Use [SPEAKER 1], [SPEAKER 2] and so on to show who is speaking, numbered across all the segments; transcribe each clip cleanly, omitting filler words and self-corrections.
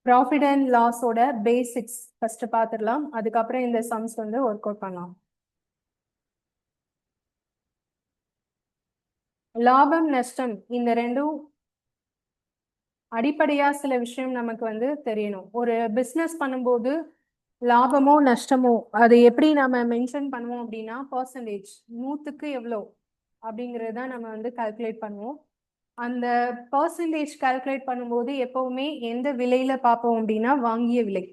[SPEAKER 1] Profit and லாஸோட basics first பார்த்துடலாம். அதுக்கப்புறம் இந்த சம்ஸ் வந்து ஒர்க் அவுட் பண்ணலாம். லாபம் நஷ்டம் இந்த ரெண்டும் அடிப்படையா சில விஷயம் நமக்கு வந்து தெரியணும். ஒரு பிஸ்னஸ் பண்ணும்போது லாபமோ நஷ்டமோ அதை எப்படி நம்ம மென்ஷன் பண்ணுவோம் அப்படின்னா பர்சன்டேஜ், 100க்கு எவ்வளோ அப்படிங்கிறது தான் நம்ம வந்து கால்குலேட் பண்ணுவோம். அந்த பர்சன்டேஜ் கால்குலேட் பண்ணும்போது எப்பவுமே எந்த விலையில பார்ப்போம் அப்படின்னா வாங்கிய விலை.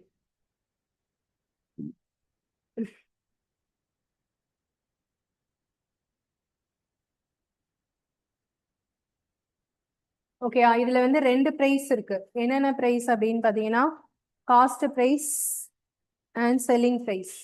[SPEAKER 1] ஓகே, இதுல வந்து ரெண்டு பிரைஸ் இருக்கு. என்னென்ன பிரைஸ் அப்படின்னு பாத்தீங்கன்னா cost price and selling price.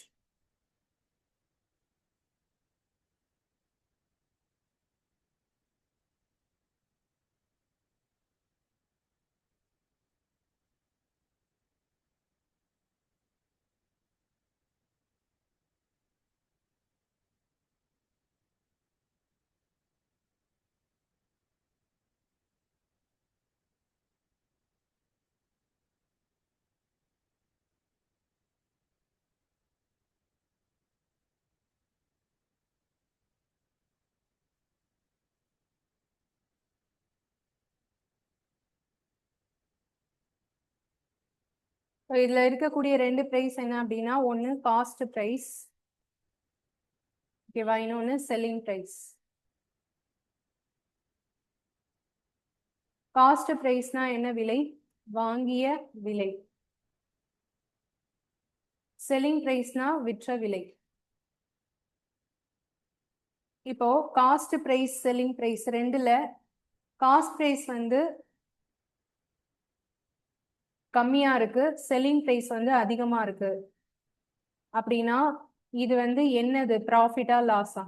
[SPEAKER 1] இதுல இருக்கக்கூடிய ரெண்டு பிரைஸ் என்ன அப்படின்னா ஒன்னு காஸ்ட் பிரைஸ், ஓகேவா, இன்னொன்னு செல்லிங் பிரைஸ். காஸ்ட் பிரைஸ்னா என்ன விலை? வாங்கிய விலை. செல்லிங் பிரைஸ்னா விற்ற விலை. இப்போ காஸ்ட் பிரைஸ் செல்லிங் பிரைஸ் ரெண்டுல காஸ்ட் பிரைஸ் வந்து கம்மியா இருக்கு, செல்லிங் பிரைஸ் வந்து அதிகமா இருக்கு அப்படின்னா இது வந்து என்னது, ப்ராஃபிட்டா லாஸா?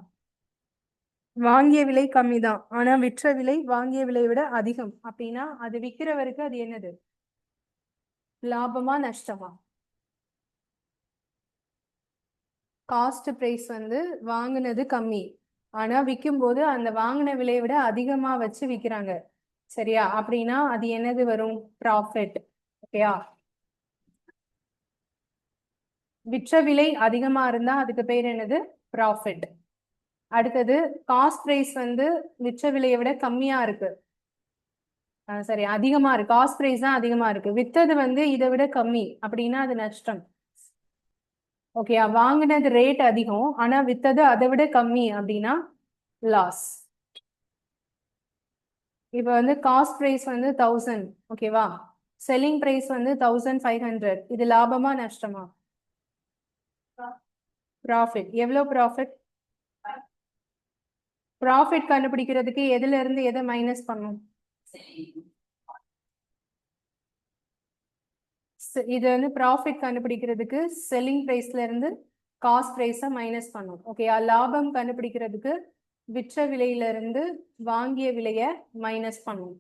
[SPEAKER 1] வாங்கிய விலை கம்மி தான், ஆனா விற்ற விலை வாங்கிய விலை விட அதிகம் அப்படின்னா அது விற்கிறவருக்கு அது என்னது, லாபமா நஷ்டமா? காஸ்ட் பிரைஸ் வந்து வாங்கினது கம்மி, ஆனா விற்கும் போது அந்த வாங்கின விலையை விட அதிகமா வச்சு விற்கிறாங்க, சரியா? அப்படின்னா அது என்னது வரும், ப்ராஃபிட். ஓகேயா? விற்ற விலை அதிகமா இருந்தா அதுக்கு பேர் என்னது, ப்ராஃபிட். அடுத்தது காஸ்ட் பிரைஸ் வந்து விற்ற விலையை விட கம்மியா இருக்கு, சரி அதிகமா இருக்கு, காஸ்ட் பிரைஸ் தான் அதிகமா இருக்கு, வித்தது வந்து இதை விட கம்மி அப்படின்னா அது நஷ்டம். ஓகேயா? வாங்கினது ரேட் அதிகம் ஆனா வித்தது அதை விட கம்மி அப்படின்னா லாஸ். இப்போ வந்து காஸ்ட் பிரைஸ் வந்து 1000, ஓகேவா, செல்லிங் பிரைஸ் வந்து 1500, இது லாபமா நஷ்டமா? ப்ராஃபிட். எவ்வளவு ப்ராஃபிட்? ப்ராஃபிட் கண்டுபிடிக்கிறதுக்கு எதுல இருந்து எதை மைனஸ் பண்ணும்? இது வந்து ப்ராஃபிட் கண்டுபிடிக்கிறதுக்கு செல்லிங் பிரைஸ்ல இருந்து காஸ்ட் பிரைஸை மைனஸ் பண்ணும். ஓகேயா? லாபம் கண்டுபிடிக்கிறதுக்கு விற்ற விலையில இருந்து வாங்கிய விலையை மைனஸ் பண்ணும்.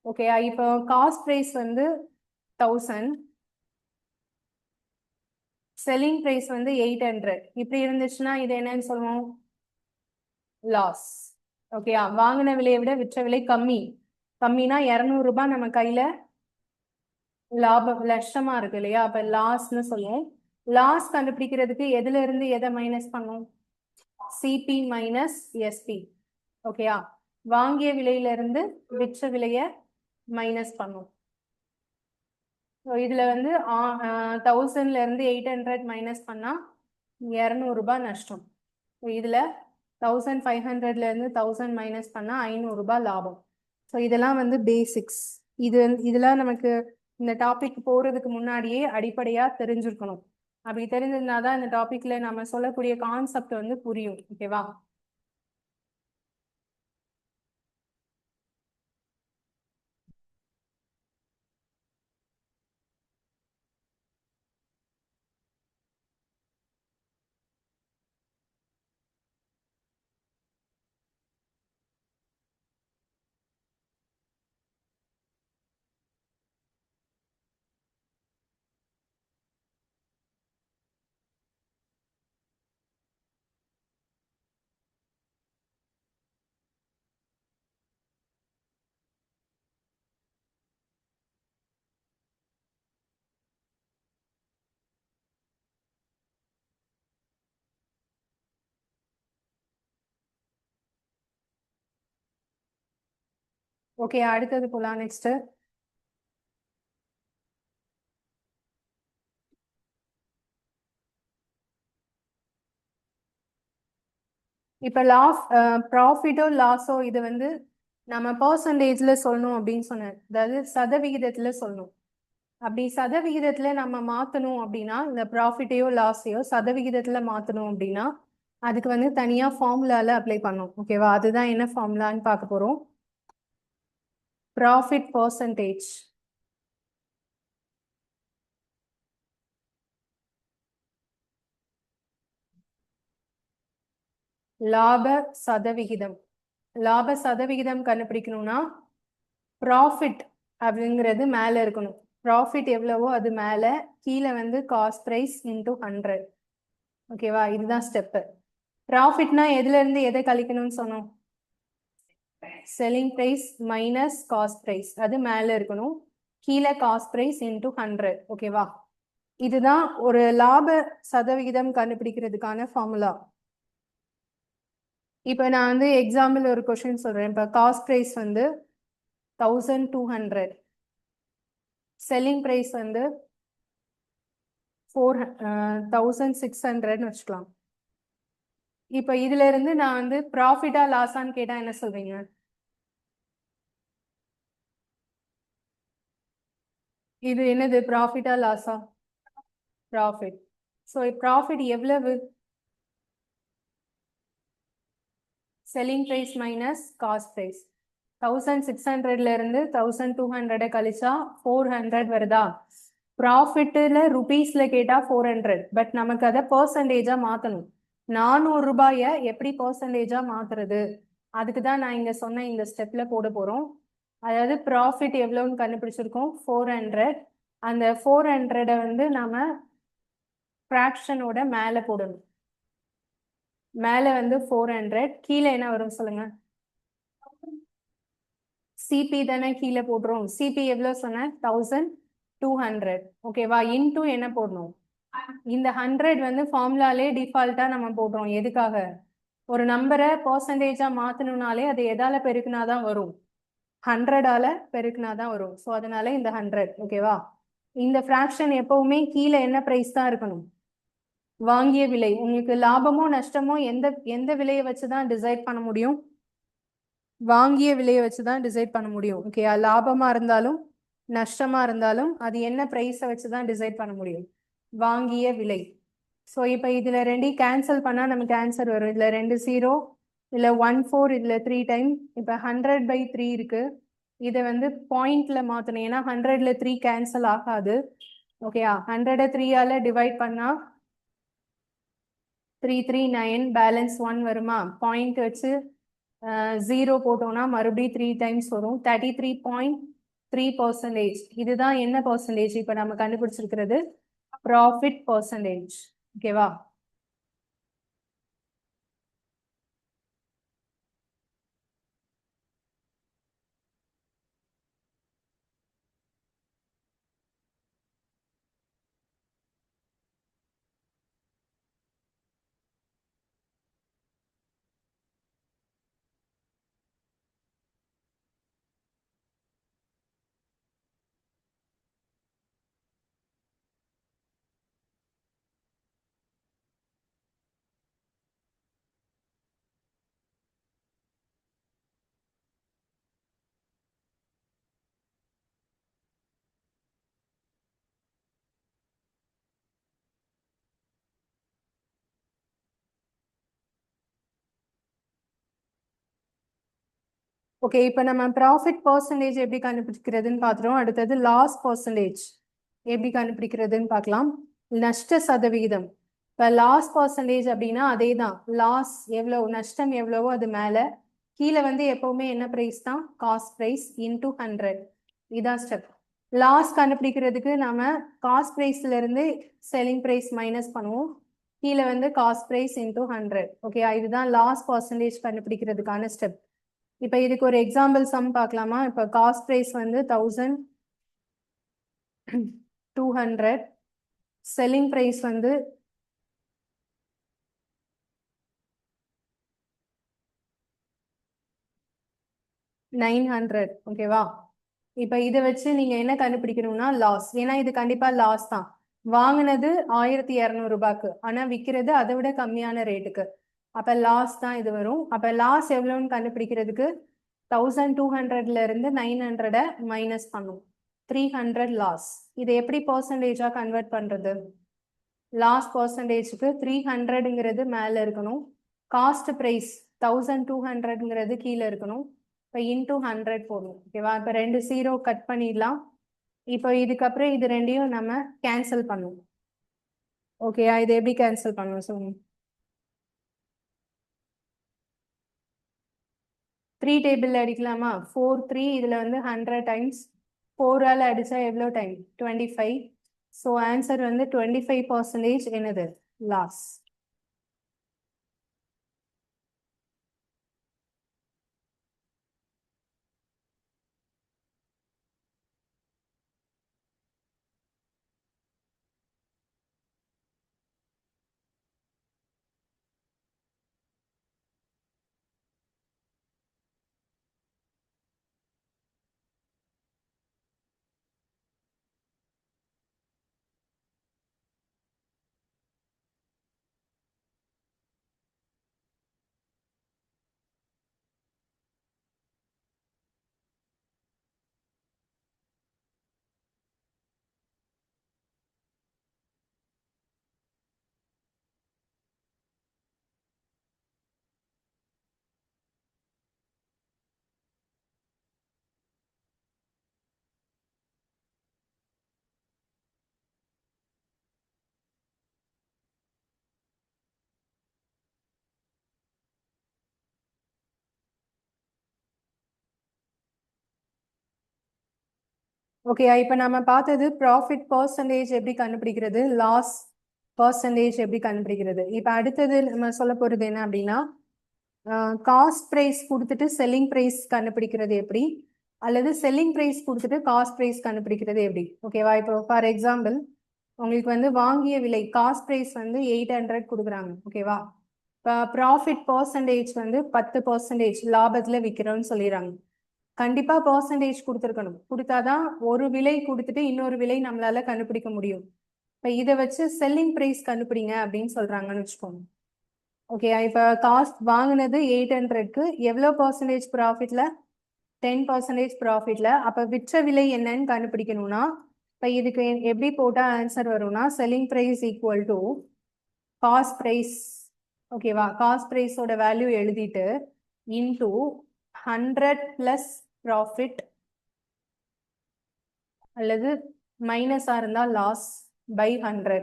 [SPEAKER 1] ஓகேயா? இப்போ காஸ்ட் பிரைஸ் வந்து 1000, செல்லிங் பிரைஸ் வந்து 800, இப்படி இருந்துச்சுன்னா இது என்னன்னு சொல்லுவோம், லாஸ். ஓகேயா? வாங்கின விலையை விட விற்ற விலை கம்மி, கம்மினா 200 ரூபாய் நம்ம கையில லாபம் நஷ்டமா இருக்கு இல்லையா, அப்ப லாஸ்ன்னு சொல்லுவோம். லாஸ் கண்டுபிடிக்கிறதுக்கு எதுல இருந்து எதை மைனஸ் பண்ணும், சிபி மைனஸ் எஸ்பி. ஓகேயா? வாங்கிய விலையில இருந்து விற்ற விலைய மைனஸ் பண்ணும். இதுல வந்து 1000ல இருந்து 800 மைனஸ் பண்ணா 200 ரூபாய் நஷ்டம். இதுல 1500ல இருந்து 1000 மைனஸ் பண்ணா 500 ரூபாய் லாபம். ஸோ இதெல்லாம் வந்து பேசிக்ஸ். இதெல்லாம் நமக்கு இந்த டாபிக் போறதுக்கு முன்னாடியே அடிப்படையா தெரிஞ்சிருக்கணும். அப்படி தெரிஞ்சிருந்தாதான் இந்த டாபிக்ல நம்ம சொல்லக்கூடிய கான்செப்ட் வந்து புரியும். ஓகேவா? ஓகே, அடுத்தது போலாம். நெக்ஸ்ட் இப்ப ப்ராஃபிட்டோ லாஸோ இது வந்து நம்ம பர்சன்டேஜ்ல சொல்லணும் அப்படின்னு சொன்னேன். அதாவது சதவிகிதத்துல சொல்லணும். அப்படி சதவிகிதத்துல நம்ம மாத்தணும் அப்படின்னா, இந்த ப்ராஃபிட்டையோ லாஸையோ சதவிகிதத்துல மாத்தணும் அப்படின்னா அதுக்கு வந்து தனியா ஃபார்முலால அப்ளை பண்ணணும். ஓகேவா? அதுதான் என்ன ஃபார்முலான்னு பார்க்க போறோம். Profit percentage. லாப சதவிகிதம். லாப சதவிகிதம் கண்டுபிடிக்கணும்னா ப்ராஃபிட் அப்படிங்கிறது மேல இருக்கணும். ப்ராஃபிட் எவ்வளவோ அது மேல, கீழே வந்து காஸ்ட் பிரைஸ் இன்டூ 100. ஓகேவா? இதுதான் ஸ்டெப்பு. ப்ராஃபிட்னா எதுல இருந்து எதை கழிக்கணும்னு சொன்னோம்? Selling price minus cost price, அது மேல இருக்கணும். கீழே காஸ்ட் பிரைஸ் இன்டூ 100. ஓகேவா? இதுதான் ஒரு லாப சதவிகிதம் கண்டுபிடிக்கிறதுக்கான ஃபார்முலா. இப்போ நான் வந்து எக்ஸாம்பிள் ஒரு கொஸ்டின் சொல்றேன். இப்போ காஸ்ட் பிரைஸ் வந்து 1200, செல்லிங் பிரைஸ் வந்து 1600 வச்சுக்கலாம். இப்போ இதுல இருந்து நான் வந்து ப்ராஃபிட்டா லாஸான்னு கேட்டா என்ன சொல்றீங்க? இது என்னது, ப்ராஃபிட்டா லாஸா? ப்ராஃபிட். ஸோ ப்ராஃபிட் எவ்வளவு? Selling price minus cost price. 1600ல இருந்து 1200 கழிச்சா 400 வருதா? ப்ராஃபிட்ல ருபீஸ்ல கேட்டா 400, பட் நமக்கு அதை பர்சன்டேஜா மாத்தணும். 400 ரூபாயை எப்படி பர்சன்டேஜா மாத்துறது? அதுக்கு தான் நான் இங்க சொன்ன இந்த ஸ்டெப்ல போட போறோம். அதாவது ப்ராஃபிட் எவ்வளோன்னு கண்டுபிடிச்சிருக்கோம், 400. அந்த 400 வந்து நாம ஃப்ராக்ஷனோட மேல போடணும். மேல வந்து 400, கீழே என்ன வரும் சொல்லுங்க? சிபி தானே கீழே போடுறோம். சிபி எவ்வளவு சொன்ன? 1200. ஓகேவா? இன்டூ என்ன போடணும்? இந்த 100 வந்து ஃபார்முலாலே டிஃபால்ட்டா நம்ம போடுறோம். எதுக்காக? ஒரு நம்பரை பர்சன்டேஜா மாத்தணும்னாலே அது எதால பெருக்குனாதான் வரும்? 100ஆல பெருக்குனாதான் வரும். ஸோ அதனால இந்த 100. ஓகேவா? இந்த ஃப்ராக்ஷன் எப்பவுமே கீழே என்ன பிரைஸ் தான் இருக்கணும்? வாங்கிய விலை. உங்களுக்கு லாபமோ நஷ்டமோ எந்த எந்த விலையை வச்சுதான் டிசைட் பண்ண முடியும்? வாங்கிய விலையை வச்சுதான் டிசைட் பண்ண முடியும். ஓகே, லாபமா இருந்தாலும் நஷ்டமா இருந்தாலும் அது என்ன பிரைஸை வச்சுதான் டிசைட் பண்ண முடியும்? வாங்கிய விலை. ஸோ இப்போ இதுல ரெண்டையும் கேன்சல் பண்ணா நமக்கு ஆன்சர் வரும். இதுல 2 0, இதுல 1 4, இதுல 3 டைம். இப்போ 100/3 இருக்கு. இதை வந்து பாயிண்ட்ல மாத்தணும். ஏன்னா 100ல 3 கேன்சல் ஆகாது. ஓகேயா? 100 3ஆல டிவைட் பண்ணா 339, பேலன்ஸ் 1 வருமா? பாயிண்ட் வச்சு 0 போட்டோம்னா மறுபடியும் 3 டைம்ஸ் வரும். 33.3%. இதுதான் என்ன பர்சன்டேஜ்? இப்போ நம்ம கண்டுபிடிச்சிருக்கிறது ப்ராஃபிட் பர்சன்டேஜ். ஓகேவா? ஓகே, இப்போ நம்ம ப்ராஃபிட் பர்சன்டேஜ் எப்படி கண்டுபிடிக்கிறதுன்னு பார்த்துட்டோம். அடுத்தது லாஸ் பர்சன்டேஜ் எப்படி கண்டுபிடிக்கிறதுன்னு பார்க்கலாம். நஷ்ட சதவிகிதம். இப்போ லாஸ் பர்சன்டேஜ் அப்படின்னா அதே தான். லாஸ் எவ்வளோ, நஷ்டம் எவ்வளவோ அது மேலே, கீழே வந்து எப்பவுமே என்ன ப்ரைஸ் தான்? Cost price into 100. இதான் ஸ்டெப். லாஸ் கண்டுபிடிக்கிறதுக்கு நாம காஸ்ட் ப்ரைஸ்ல இருந்து செல்லிங் ப்ரைஸ் மைனஸ் பண்ணுவோம். கீழே வந்து காஸ்ட் ப்ரைஸ் இன்டூ 100. ஓகே, இதுதான் லாஸ் பர்சன்டேஜ் கண்டுபிடிக்கிறதுக்கான ஸ்டெப். இப்போ இதுக்கு ஒரு எக்ஸாம்பிள் சம் பார்க்கலாமா? இப்போ காஸ்ட் ப்ரைஸ் வந்து 1200, செல்லிங் ப்ரைஸ் வந்து 900. ஓகேவா? இப்ப இதை வச்சு நீங்க என்ன கண்டுபிடிக்கணும்னா லாஸ். ஏன்னா இது கண்டிப்பா லாஸ் தான். வாங்கினது 1200 ரூபாய்க்கு, ஆனா விற்கிறது அதை விட கம்மியான ரேட்டுக்கு. அப்ப லாஸ் தான் இது வரும். அப்ப லாஸ் எவ்வளவுன்னு கண்டுபிடிக்கிறதுக்கு 1200ல இருந்து 900 மைனஸ் பண்ணும். 300 லாஸ். இதை எப்படி பர்சன்டேஜா கன்வெர்ட் பண்றது? லாஸ் பர்சன்டேஜுக்கு 300ங்கிறது மேல இருக்கணும். காஸ்ட் பிரைஸ் 1200ங்கிறது கீழே இருக்கணும். இப்போ இன்டூ 100 போடணும். ஓகேவா? இப்போ 2 0 கட் பண்ணிடலாம். இப்போ இதுக்கப்புறம் இது ரெண்டையும் நம்ம கேன்சல் பண்ணுவோம். ஓகேயா? இது எப்படி கேன்சல் பண்ணுவோம் சொல்லுங்க. 3 டேபிள் அடிக்கலாமா? 4 3 இதுல வந்து 100 டைம்ஸ் 4ஆல் அடிச்சா எவ்வளோ டைம்? 25. ஸோ ஆன்சர் வந்து 25% என்னது? லாஸ். ஓகே, இப்போ நம்ம பார்த்தது ப்ராஃபிட் பர்சன்டேஜ் எப்படி கண்டுபிடிக்கிறது, லாஸ் பர்சன்டேஜ் எப்படி கண்டுபிடிக்கிறது. இப்போ அடுத்தது நம்ம சொல்ல போகிறது என்ன அப்படின்னா, காஸ்ட் ப்ரைஸ் கொடுத்துட்டு செல்லிங் ப்ரைஸ் கண்டுபிடிக்கிறது எப்படி, அல்லது செல்லிங் ப்ரைஸ் கொடுத்துட்டு காஸ்ட் ப்ரைஸ் கண்டுபிடிக்கிறது எப்படி. ஓகேவா? இப்போ ஃபார் எக்ஸாம்பிள் உங்களுக்கு வந்து வாங்கிய விலை காஸ்ட் ப்ரைஸ் வந்து 800 கொடுக்குறாங்க. ஓகேவா? இப்போ ப்ராஃபிட் பர்சன்டேஜ் வந்து 10% லாபத்தில் விற்கிறோம்னு சொல்லிடுறாங்க. கண்டிப்பா பர்சன்டேஜ் கொடுத்துருக்கணும். கொடுத்தாதான் ஒரு விலை கொடுத்துட்டு இன்னொரு விலை நம்மளால கண்டுபிடிக்க முடியும். இப்ப இதை வச்சு செல்லிங் பிரைஸ் கண்டுபிடிங்க அப்படின்னு சொல்றாங்கன்னு வச்சுக்கோங்க. ஓகே, இப்ப காஸ்ட் வாங்கினது 800க்கு எவ்வளவு பர்சன்டேஜ் ப்ராஃபிட்ல? 10% ப்ராஃபிட்ல. அப்ப விற்ற விலை என்னன்னு கண்டுபிடிக்கணும்னா இப்ப இதுக்கு எப்படி போட்டா ஆன்சர் வரும்னா selling price equal to cost price. ஓகேவா? காஸ்ட் பிரைஸோட வேல்யூ எழுதிட்டு இன்டூ 100 பிளஸ் ப்ராஃபிட் அல்லது மைனஸா இருந்தா லாஸ் பை 100.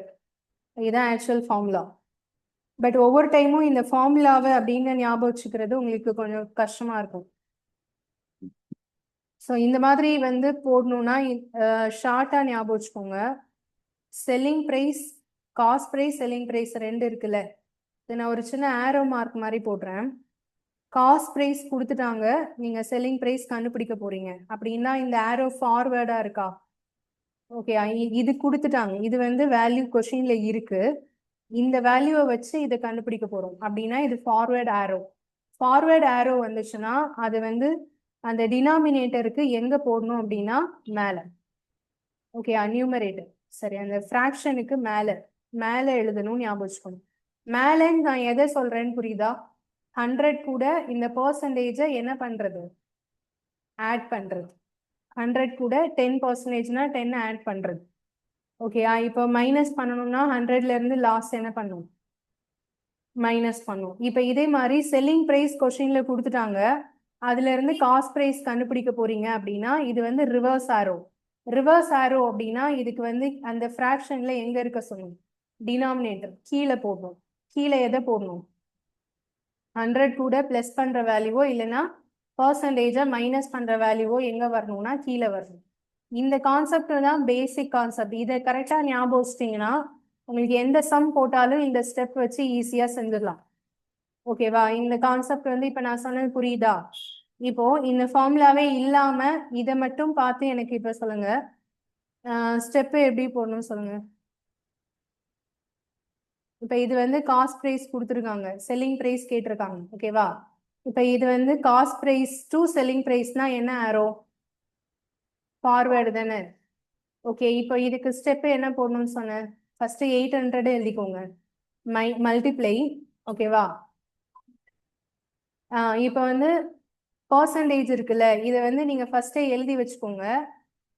[SPEAKER 1] இதுதான் ஆக்சுவல் ஃபார்முலா. பட் ஒவ்வொரு டைமும் இந்த ஃபார்முலாவை அப்படின்னு ஞாபகம் வச்சுக்கிறது உங்களுக்கு கொஞ்சம் கஷ்டமா இருக்கும். ஸோ இந்த மாதிரி வந்து போடணும்னா ஷார்ட்டா ஞாபகம் வச்சுக்கோங்க. Selling price, cost price, selling price ரெண்டு இருக்குல்ல. இதை நான் ஒரு சின்ன ஆரோ மார்க் மாதிரி போடுறேன். காஸ்ட் ப்ரைஸ் கொடுத்துட்டாங்க, நீங்க செல்லிங் ப்ரைஸ் கண்டுபிடிக்க போறீங்க அப்படின்னா இந்த ஆரோ ஃபார்வேர்டா இருக்கா? ஓகே, இது கொடுத்துட்டாங்க, இது வந்து வேல்யூ கொஸ்டின்ல இருக்கு. இந்த வேல்யூவை வச்சு இதை கண்டுபிடிக்க போறோம் அப்படின்னா இது ஃபார்வேர்ட் ஆரோ. ஃபார்வேர்ட் ஆரோ வந்துச்சுன்னா அது வந்து அந்த டினாமினேட்டருக்கு எங்க போடணும் அப்படின்னா மேல. ஓகே, நியூமரேட்டர் சரி, அந்த ஃப்ராக்ஷனுக்கு மேல மேல எழுதணும், ஞாபகம் வச்சுக்கணும். மேலன்னு நான் எதை சொல்றேன்னு புரியுதா? 100 கூட இந்த பர்சன்டேஜை என்ன பண்றது? ஆட் பண்றது. 100 கூட 10%னா 10 ஆட் பண்றது. ஓகேயா? இப்போ மைனஸ் பண்ணணும்னா 100ல இருந்து லாஸ் என்ன பண்ணும்? மைனஸ் பண்ணும். இப்போ இதே மாதிரி செல்லிங் பிரைஸ் கொஸ்டின்ல கொடுத்துட்டாங்க, அதுல இருந்து காஸ்ட் பிரைஸ் கண்டுபிடிக்க போறீங்க அப்படின்னா இது வந்து ரிவர்ஸ் ஆரோ. ரிவர்ஸ் ஆரோ அப்படின்னா இதுக்கு வந்து அந்த ஃப்ராக்ஷன்ல எங்க இருக்க சொல்லணும்? டினாமினேட்டர் கீழே போடணும். கீழே எதை போடணும்? 100 கூட பிளஸ் பண்ற வேல்யூவோ இல்லைன்னா பர்சன்டேஜா மைனஸ் பண்ற வேல்யூவோ எங்க வரணும்னா கீழே வரணும். இந்த கான்செப்ட் தான் பேசிக் கான்செப்ட். இதை கரெக்டா ஞாபகம் வச்சிட்டீங்கன்னா உங்களுக்கு எந்த சம் போட்டாலும் இந்த ஸ்டெப் வச்சு ஈஸியா செஞ்சிடலாம். ஓகேவா? இந்த கான்செப்ட் வந்து இப்ப நான் சொன்னது புரியுதா? இப்போ இந்த ஃபார்முலாவே இல்லாம இதை மட்டும் பார்த்து எனக்கு இப்ப சொல்லுங்க, ஸ்டெப் எப்படி போடணும் சொல்லுங்க. இப்ப இது வந்து காஸ்ட் பிரைஸ் கொடுத்துருக்காங்க, செல்லிங் பிரைஸ் கேட்டிருக்காங்க. ஓகேவா? இப்போ இது வந்து காஸ்ட் பிரைஸ் டு செல்லிங் பிரைஸ்னா என்ன ஆரோ? ஃபார்வேர்டு தானே. ஓகே, இப்போ இதுக்கு ஸ்டெப் என்ன போடணும்னு சொன்னேன்? ஃபர்ஸ்ட் 800 எழுதிக்கோங்க. மல்டிப்ளை. ஓகேவா? இப்போ வந்து பர்சன்டேஜ் இருக்குல்ல, இதை வந்து நீங்க ஃபர்ஸ்டே எழுதி வச்சுக்கோங்க.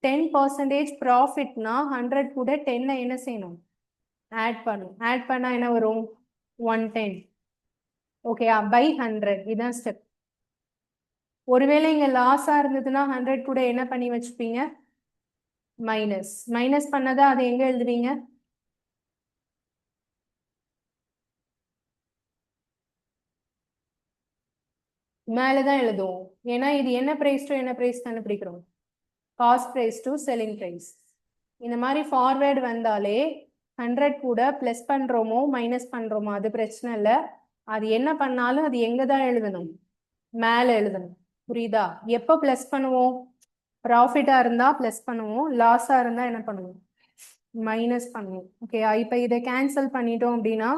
[SPEAKER 1] 10% ப்ராஃபிட்னா 100 கூட 10 என்ன செய்யணும்? ஆட் பண்ணும். ஆட் பண்ணா என்ன வரும்? 110. ஓகேயா? பை 100 இதுதான் ஸ்டெப். ஒருவேளை இங்க லாஸா இருந்ததுன்னா 100 கூட என்ன பண்ணி வச்சுப்பீங்க? மைனஸ். மைனஸ் பண்ணதா அதை எங்க எழுதுவீங்க? மேலதான் எழுதுவோம். ஏன்னா இது என்ன பிரைஸ் டு என்ன பிரைஸ் கண்டுபிடிக்கிறோம்? Cost price to selling price. இந்த மாதிரி ஃபார்வேர்டு வந்தாலே 100 கூட பிளஸ் பண்றோமோ மைனஸ் பண்றோமோ அது பிரச்சனை இல்லை. அது என்ன பண்ணாலும் அது எங்க தான் எழுதணும்? மேல எழுதணும். புரியுதா? எப்போ பிளஸ் பண்ணுவோம்? ப்ராஃபிட்டா இருந்தா பிளஸ் பண்ணுவோம், லாஸா இருந்தா என்ன பண்ணுவோம்? மைனஸ் பண்ணுவோம். ஓகே, இப்போ இதை கேன்சல் பண்ணிட்டோம் அப்படின்னா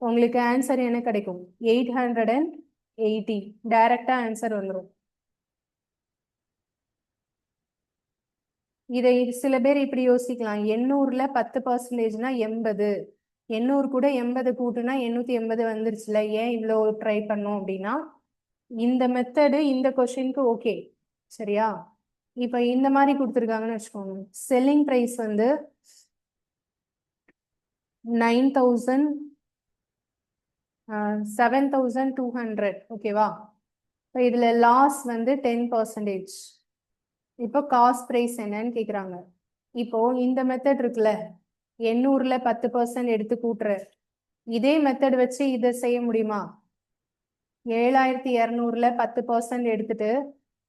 [SPEAKER 1] உங்களுக்கு ஆன்சர் என்ன கிடைக்கும்? 880. டைரக்டா ஆன்சர் வந்துடும். இதை சில பேர் இப்படி யோசிக்கலாம், 800ல 10%னா 80. 800 கூட 80 கூட்டுனா 880 வந்துருச்சுல, ஏன் இவ்வளோ ட்ரை பண்ணோம் அப்படின்னா இந்த மெத்தடு இந்த கொஸ்டினுக்கு ஓகே. சரியா? இப்போ இந்த மாதிரி கொடுத்துருக்காங்கன்னு வச்சுக்கோங்க. செல்லிங் ப்ரைஸ் வந்து 9000 7200. ஓகேவா? இப்போ இதுல லாஸ் வந்து 10%. இப்போ காஸ்ட் ப்ரைஸ் என்னன்னு கேக்குறாங்க. இப்போ இந்த மெத்தட் இருக்குல்ல, 800ல 10% எடுத்து கூட்டுற இதே மெத்தட் வச்சு இதை செய்ய முடியுமா? 7200ல 10% எடுத்துட்டு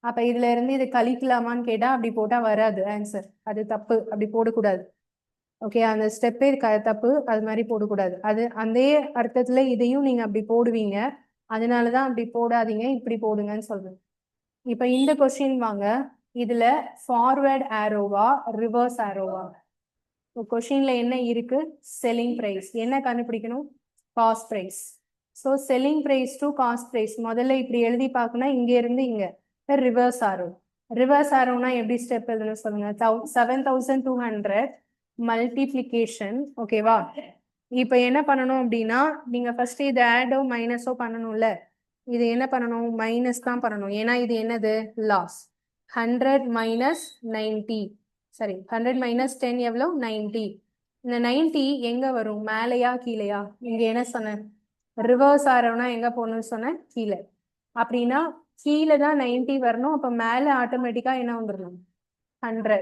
[SPEAKER 1] அப்ப இதுல இருந்து இது கழிக்கலாமான்னு கேட்டா அப்படி போட்டா வராது ஆன்சர். அது தப்பு, அப்படி போடக்கூடாது. ஓகே, அந்த ஸ்டெப்பே தப்பு, அது மாதிரி போடக்கூடாது. அது அந்த அர்த்தத்துல இதையும் நீங்க அப்படி போடுவீங்க. அதனாலதான் அப்படி போடாதீங்க, இப்படி போடுங்கன்னு சொல்றேன். இப்ப இந்த கொஸ்டின் வாங்க. இதுல ஃபார்வர்ட் ஆரோவா ரிவர்ஸ் ஆரோவா? கொஸ்டின்ல என்ன இருக்கு? Selling price. என்ன கண்டுபிடிக்கணும்? Cost price. So selling price to cost price முதல்ல இப்படி எழுதி பார்க்கணும். இங்க இருந்து இங்க ரிவர்ஸ் ஆரோ. ரிவர்ஸ் ஆரோனா எப்படி ஸ்டெப் எழுதணும் சொல்லுங்க? 7200 மல்டிப்ளிகேஷன். ஓகேவா? இப்போ என்ன பண்ணணும் அப்படின்னா நீங்க ஃபர்ஸ்ட் இது ஆடோ மைனஸோ பண்ணணும்ல. இது என்ன பண்ணணும்? மைனஸ் தான் பண்ணணும். ஏன்னா இது என்னது? லாஸ். 100 மைனஸ் 90. சரி, 100 மைனஸ் 10 எவ்வளோ? 90. இந்த 90 எங்க வரும்? மேலையா கீழையா? இங்க என்ன சொன்னேன்? ரிவர்ஸ் ஆரோனா எங்க போகணும்னு சொன்னேன்? கீழே. அப்படின்னா கீழே தான் 90 வரணும். அப்ப மேல ஆட்டோமேட்டிக்கா என்ன வந்துடணும்? 100.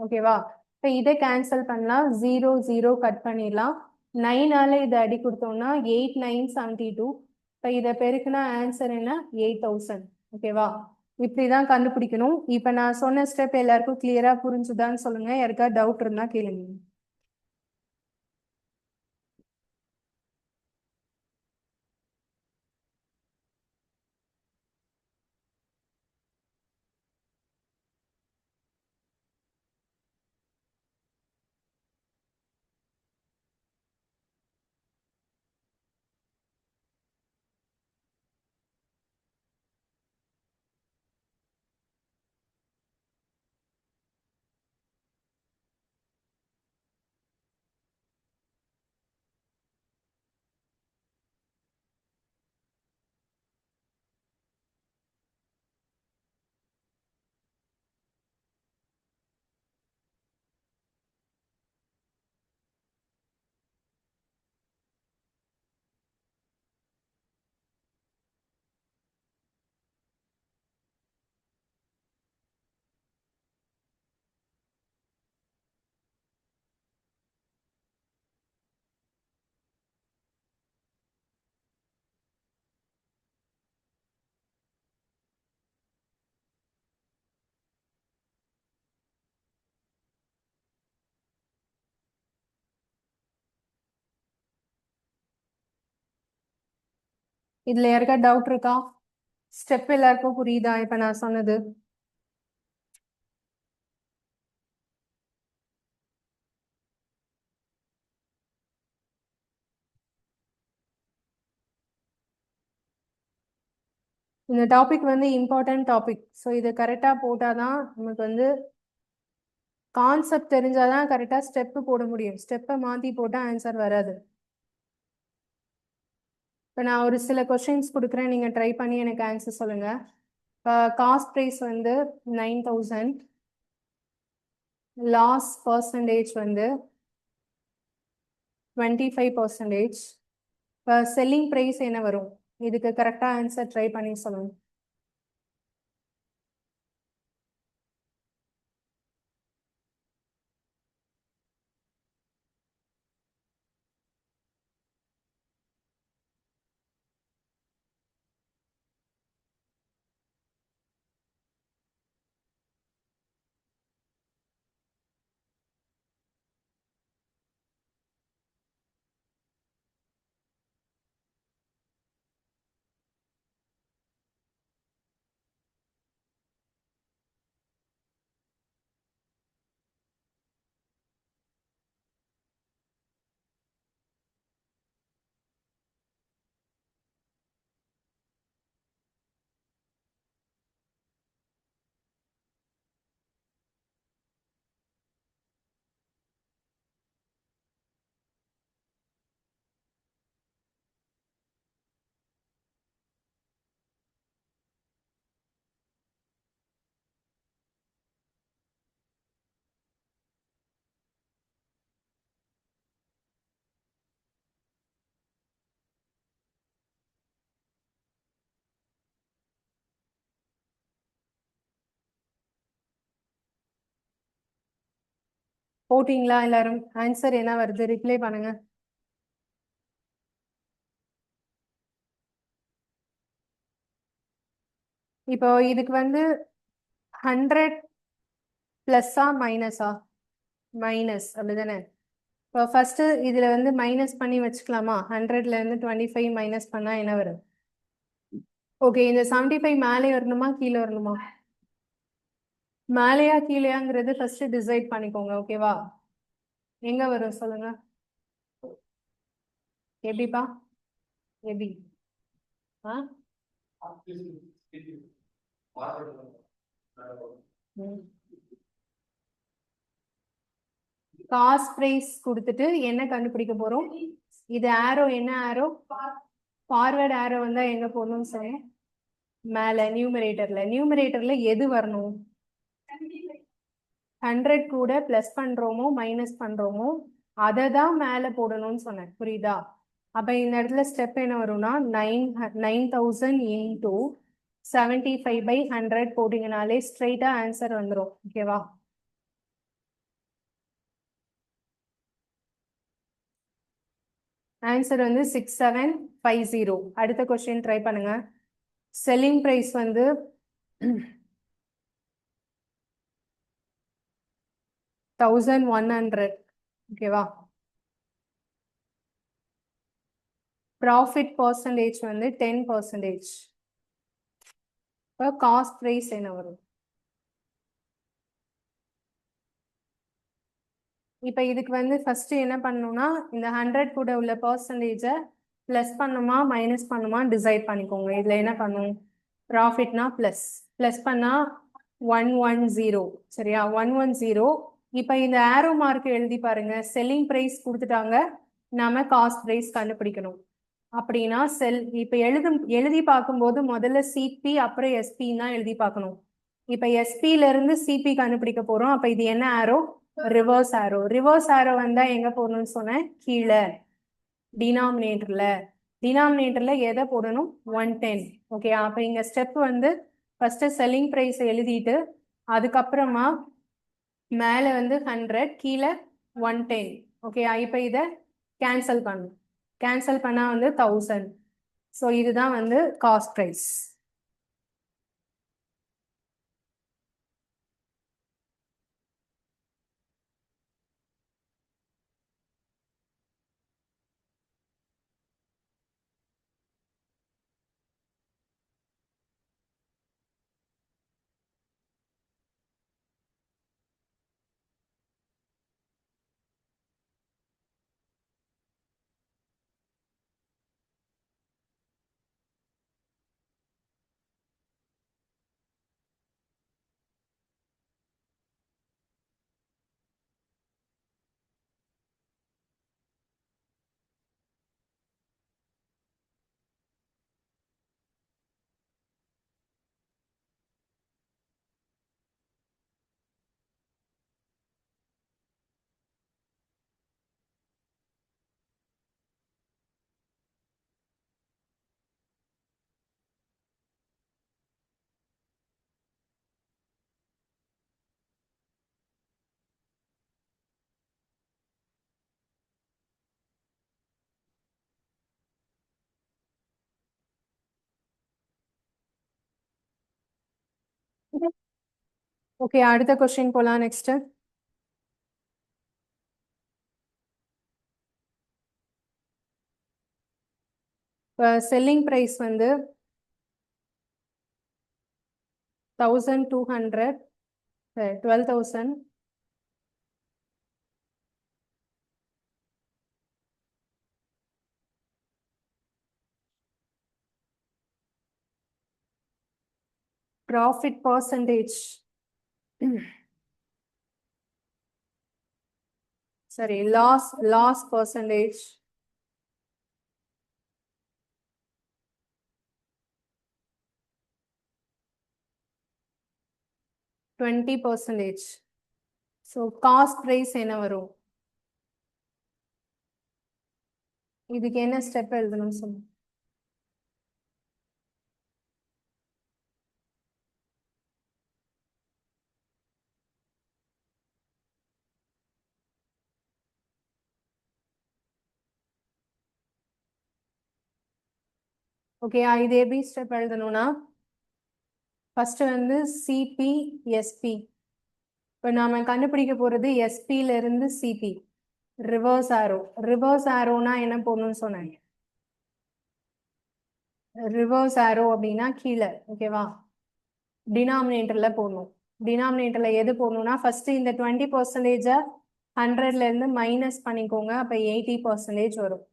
[SPEAKER 1] ஓகேவா? இப்போ இதை கேன்சல் பண்ணலாம். 0 0 கட் பண்ணிடலாம். 9ஆல இதை அடி கொடுத்தோம்னா 8972. இப்போ இதை பெருக்குனா ஆன்சர் என்ன? 8000. ஓகேவா? இப்படிதான் கண்டுபிடிக்கணும். இப்போ நான் சொன்ன ஸ்டெப் எல்லாருக்கும் கிளியரா புரிஞ்சுதான்னு சொல்லுங்க. யாருக்கா டவுட் இருந்தா கேளுங்க. இதுல யாருக்கா டவுட் இருக்கா? ஸ்டெப் எல்லாருக்கும் புரியுதா இப்ப நான் சொன்னது? இந்த டாபிக் வந்து இம்பார்ட்டன்ட் டாபிக். ஸோ இதை கரெக்டாக போட்டால் தான் நமக்கு வந்து கான்செப்ட் தெரிஞ்சாதான் கரெக்டாக ஸ்டெப்பு போட முடியும். ஸ்டெப்பை மாற்றி போட்டால் ஆன்சர் வராது. இப்போ நான் ஒரு சில கொஷின்ஸ் கொடுக்குறேன், நீங்கள் ட்ரை பண்ணி எனக்கு ஆன்சர் சொல்லுங்கள். இப்போ காஸ்ட் ப்ரைஸ் வந்து 9000, லாஸ் பர்சன்டேஜ் வந்து 25%. இப்போ செல்லிங் ப்ரைஸ் என்ன வரும்? இதுக்கு கரெக்டாக ஆன்சர் ட்ரை பண்ணி சொல்லுங்கள். போட்டிங்களா எல்லாரும்? ஆன்சர் என்ன வருது ரிப்ளை பண்ணுங்க. இப்போ இதுக்கு வந்து 100 ப்ளஸ்ஸா மைனஸா? மைனஸ் அப்படிதானே? இப்போ ஃபர்ஸ்ட் இதுல வந்து மைனஸ் பண்ணி வச்சுக்கலாமா? 100ல இருந்து 25 மைனஸ் பண்ணா என்ன வரும்? ஓகே, இந்த 75 மேலே வரணுமா கீழே வரணுமா? மேலேயா கீழேயாங்கிறது ஃபர்ஸ்ட் டிசைட் பண்ணிக்கோங்க. ஓகேவா? எங்க வரும் சொல்லுங்க. எப்படிப்பா? எப்படி? ஆ காஸ்ட் பிரைஸ் கொடுத்துட்டு என்ன கண்டுபிடிக்க போறோம்? இது ஆரோ என்ன ஆரோ? ஃபார்வர்ட் ஆரோ வந்தா எங்க போகணும்னு சொன்னேன்? மேல நியூமரேட்டர்ல எது வரணும்? 100 கூட பிளஸ் பண்றோமோ மைனஸ் பண்றோமோ அதை தான் மேல போடணும்னு சொன்னேன். புரியுதா? அப்ப இந்த இடத்துல ஸ்டெப் என்ன வரும்னா 9000 இன்டூ 75/100 போட்டீங்கனாலே ஸ்ட்ரைட்டா ஆன்சர் வந்துடும். ஓகேவா? ஆன்சர் வந்து 6750. அடுத்த கொஸ்டின் ட்ரை பண்ணுங்க. செல்லிங் பிரைஸ் வந்து 1100. ஓகேவா? ப்ராஃபிட் பர்சன்டேஜ் வந்து 10%. இப்போ காஸ்ட் பிரைஸ் என்ன வரும்? இப்போ இதுக்கு வந்து ஃபர்ஸ்ட் என்ன பண்ணணும்னா இந்த 100 கூட உள்ள பர்சன்டேஜை பிளஸ் பண்ணுமா மைனஸ் பண்ணுமா டிசைட் பண்ணிக்கோங்க. இதுல என்ன பண்ணும்? ப்ராஃபிட்னா பிளஸ் பிளஸ் பண்ணா 110. சரியா? 110. இப்போ இந்த ஆரோ மார்க் எழுதி பாருங்க. செல்லிங் பிரைஸ் கொடுத்துட்டாங்க, நாம காஸ்ட் பிரைஸ் கண்டுபிடிக்கணும். அப்படின்னா இப்போ எழுதி பார்க்கும்போது முதல்ல சிபி அப்புறம் எஸ்பி தான் எழுதி பார்க்கணும். இப்போ எஸ்பில இருந்து சிபி கண்டுபிடிக்க போறோம். அப்ப இது என்ன ஆரோ? ரிவர்ஸ் ஆரோ. ரிவர்ஸ் ஆரோ வந்தா எங்க போடணும்னு சொன்னேன்? கீழே டினாமினேட்டர்ல எதை போடணும்? 110. ஓகே, அப்ப இங்க ஸ்டெப் வந்து ஃபர்ஸ்ட் செல்லிங் பிரைஸ் எழுதிட்டு அதுக்கப்புறமா மேல வந்து 100 கீழே 110. ஓகே, இப்ப இதை கேன்சல் பண்ணும். கேன்சல் பண்ணா வந்து 1000. ஸோ இதுதான் வந்து காஸ்ட் பிரைஸ். ஓகே, அடுத்த கொஸ்டின் போலாம். நெக்ஸ்ட் செல்லிங் பிரைஸ் வந்து 1200, 12,000. ப்ராஃபிட் பர்சன்டேஜ் சரி, loss percentage 20%. So cost price என்ன வரும்? இதுக்கு என்ன ஸ்டெப் எழுதணும்னு சொல்லுங்க. ஓகே, இது எப்படி ஸ்டெப் எழுதணும்னா, ஃபர்ஸ்ட் வந்து சிபி எஸ்பி. இப்போ நாம கண்டுபிடிக்க போறது எஸ்பில இருந்து சிபி. ரிவர்ஸ் ஆரோ. ரிவர்ஸ் ஆரோனா என்ன போடணும்னு சொன்னாங்க? ரிவர்ஸ் ஆரோ அப்படின்னா கீழே, ஓகேவா, டினாமினேட்டர்ல போடணும். டினாமினேட்டர்ல எது போடணும்னா, ஃபர்ஸ்ட் இந்த 20% 100ல இருந்து மைனஸ் பண்ணிக்கோங்க. அப்ப 80% வரும்.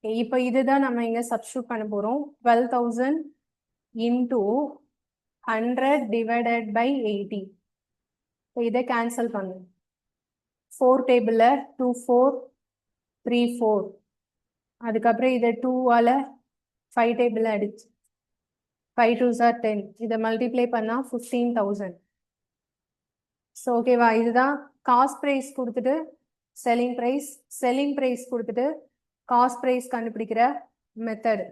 [SPEAKER 1] இப்போ இதுதான் நம்ம இங்க சப்ஸ்டியூட் பண்ண போறோம். 12,000 into 100 divided by 80. இப்போ இதை கேன்சல் பண்ணும். 4 டேபிள்ல 2 4 3 4. அதுக்கப்புறம் இதை 2ஆல 5 டேபிள் அடிச்சு 5 2s are 10. இதை மல்டிப்ளை பண்ணா 15,000. ஸோ ஓகேவா, இதுதான் காஸ்ட் ப்ரைஸ் கொடுத்துட்டு செல்லிங் ப்ரைஸ், செல்லிங் ப்ரைஸ் கொடுத்துட்டு காஸ்ட் ப்ரைஸ் கண்டுபிடிக்கிற மெத்தடு.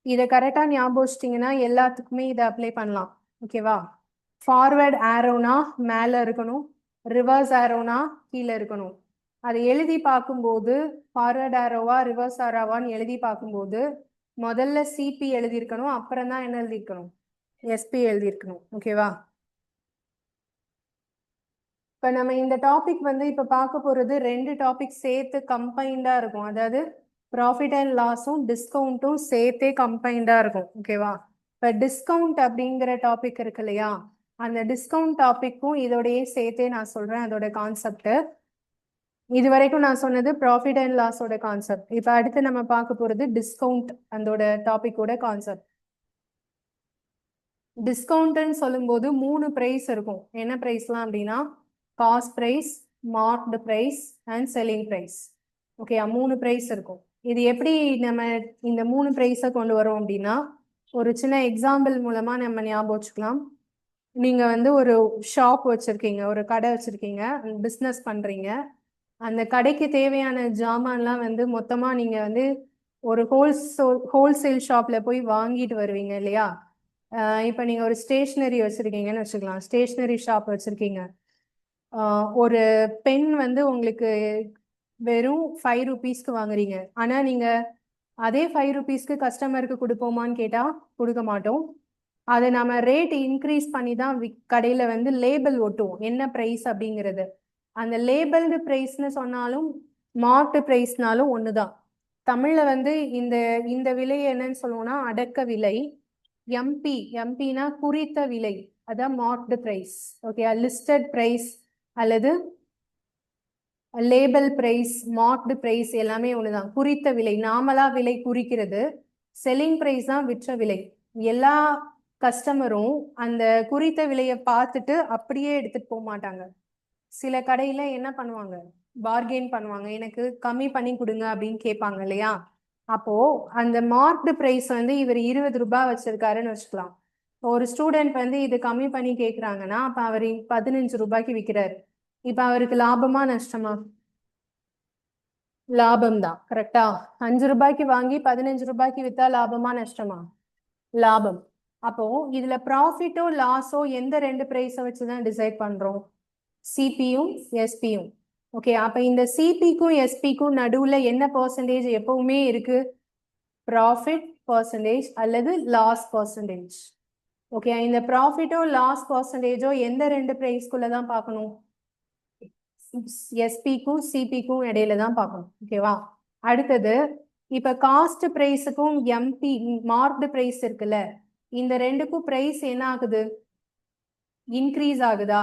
[SPEAKER 1] இதை கரெக்டாக ஞாபகம் வச்சிட்டிங்கன்னா எல்லாத்துக்குமே இதை அப்ளை பண்ணலாம். ஓகேவா, ஃபார்வர்ட் ஆரோனா மேலே இருக்கணும், ரிவர்ஸ் ஆரோனா கீழே இருக்கணும். அதை எழுதி பார்க்கும்போது ஃபார்வர்ட் ஆரோவா ரிவர்ஸ் ஆரோவான்னு எழுதி பார்க்கும்போது முதல்ல சிபி எழுதியிருக்கணும், அப்புறம் தான் என்ன எழுதியிருக்கணும்? எஸ்பி எழுதியிருக்கணும். ஓகேவா, இப்போ நம்ம இந்த டாபிக் வந்து இப்போ பார்க்க போகிறது 2 டாபிக் சேர்த்து கம்பைண்டாக இருக்கும். அதாவது ப்ராஃபிட் அண்ட் லாஸும் டிஸ்கவுண்ட்டும் சேர்த்தே கம்பைண்டாக இருக்கும். ஓகேவா, இப்போ டிஸ்கவுண்ட் அப்படிங்கிற டாபிக் இருக்கு இல்லையா, அந்த டிஸ்கவுண்ட் டாபிக்கும் இதோடயே சேர்த்தே நான் சொல்கிறேன் அதோட கான்செப்ட். இது வரைக்கும் நான் சொன்னது ப்ராஃபிட் அண்ட் லாஸோட கான்செப்ட். இப்போ அடுத்து நம்ம பார்க்க போகிறது டிஸ்கவுண்ட், அதோட டாபிக்கோட கான்செப்ட். டிஸ்கவுண்ட்னு சொல்லும்போது 3 ப்ரைஸ் இருக்கும். என்ன ப்ரைஸ்லாம் அப்படின்னா, cost price, marked price and selling price. Okay, 3 price இருக்கும். இது எப்படி நம்ம இந்த 3 ப்ரைஸை கொண்டு வரோம் அப்படின்னா, ஒரு சின்ன எக்ஸாம்பிள் மூலமா நம்ம ஞாபகம் வச்சுக்கலாம். நீங்க வந்து ஒரு ஷாப் வச்சிருக்கீங்க, ஒரு கடை வச்சிருக்கீங்க, பிஸ்னஸ் பண்றீங்க. அந்த கடைக்கு தேவையான ஜாமான்லாம் வந்து மொத்தமா நீங்க வந்து ஒரு ஹோல்சேல் ஷாப்ல போய் வாங்கிட்டு வருவீங்க இல்லையா. இப்போ நீங்கள் ஒரு ஸ்டேஷ்னரி வச்சுருக்கீங்கன்னு வச்சுக்கலாம், ஸ்டேஷ்னரி ஷாப் வச்சுருக்கீங்க. ஒரு பென் வந்து உங்களுக்கு வெறும் 5 ரூபீஸ்க்கு வாங்குறீங்க. ஆனால் நீங்கள் அதே 5 ரூபீஸ்க்கு கஸ்டமருக்கு கொடுப்போமான்னு கேட்டால் கொடுக்க மாட்டோம். அதை நம்ம ரேட் இன்க்ரீஸ் பண்ணி தான் கடையில் வந்து லேபிள் ஒட்டுவோம், என்ன ப்ரைஸ் அப்படிங்கிறது. அந்த லேபிள்டு ப்ரைஸ்னு சொன்னாலும் மார்க்டு ப்ரைஸ்னாலும் ஒன்று தான். தமிழில் வந்து இந்த இந்த விலை என்னன்னு சொல்லுவோம்னா அடக்க விலை. எம்பினா குறித்த விலை, அதான் marked price. Okay, listed price அல்லது லேபிள் பிரைஸ், மார்க்டு பிரைஸ் எல்லாமே ஒண்ணுதான். குறித்த விலை, நாமலா விலை குறிக்கிறது. செல்லிங் பிரைஸ் தான் விற்ற விலை. எல்லா கஸ்டமரும் அந்த குறித்த விலையை பார்த்துட்டு அப்படியே எடுத்துட்டு போக மாட்டாங்க. சில கடையில என்ன பண்ணுவாங்க, பார்கெயின் பண்ணுவாங்க, எனக்கு கம்மி பண்ணி கொடுங்க அப்படின்னு கேட்பாங்க இல்லையா. அப்போ அந்த மார்க்டு பிரைஸ் வந்து இவர் 20 ரூபாய் வச்சிருக்காருன்னு வச்சுக்கலாம். ஒரு ஸ்டூடெண்ட் வந்து இது கம்மி பண்ணி கேட்குறாங்கன்னா அப்போ அவர் 15 ரூபாய்க்கு விற்கிறாரு. இப்போ அவருக்கு லாபமா நஷ்டமா? லாபம் தான், கரெக்டா. 5 ரூபாய்க்கு வாங்கி 15 ரூபாய்க்கு வித்தா லாபமா நஷ்டமா? லாபம். அப்போ இதுல ப்ராஃபிட்டோ லாஸோ எந்த 2 பிரைஸை வச்சுதான் டிசைட் பண்றோம்? சிபியும் எஸ்பியும். ஓகே, அப்ப இந்த சிபிக்கும் எஸ்பிக்கும் நடுவுல என்ன பர்சன்டேஜ் எப்பவுமே இருக்கு? ப்ராஃபிட் பர்சன்டேஜ் அல்லது லாஸ் பர்சன்டேஜ். ஓகே, இந்த ப்ராஃபிட்டோ லாஸ் பர்சன்டேஜோ எந்த ரெண்டு பிரைஸ்க்குள்ள தான் பார்க்கணும்? எஸ்பிக்கும் சிபிக்கும் இடையில தான் பார்க்கணும். ஓகேவா? அடுத்தது இப்ப காஸ்ட் பிரைஸுக்கும் எம்பி மார்க்டு பிரைஸ் இருக்குல்ல, இந்த ரெண்டுக்கும் பிரைஸ் என்ன ஆகுது? இன்க்ரீஸ் ஆகுதா?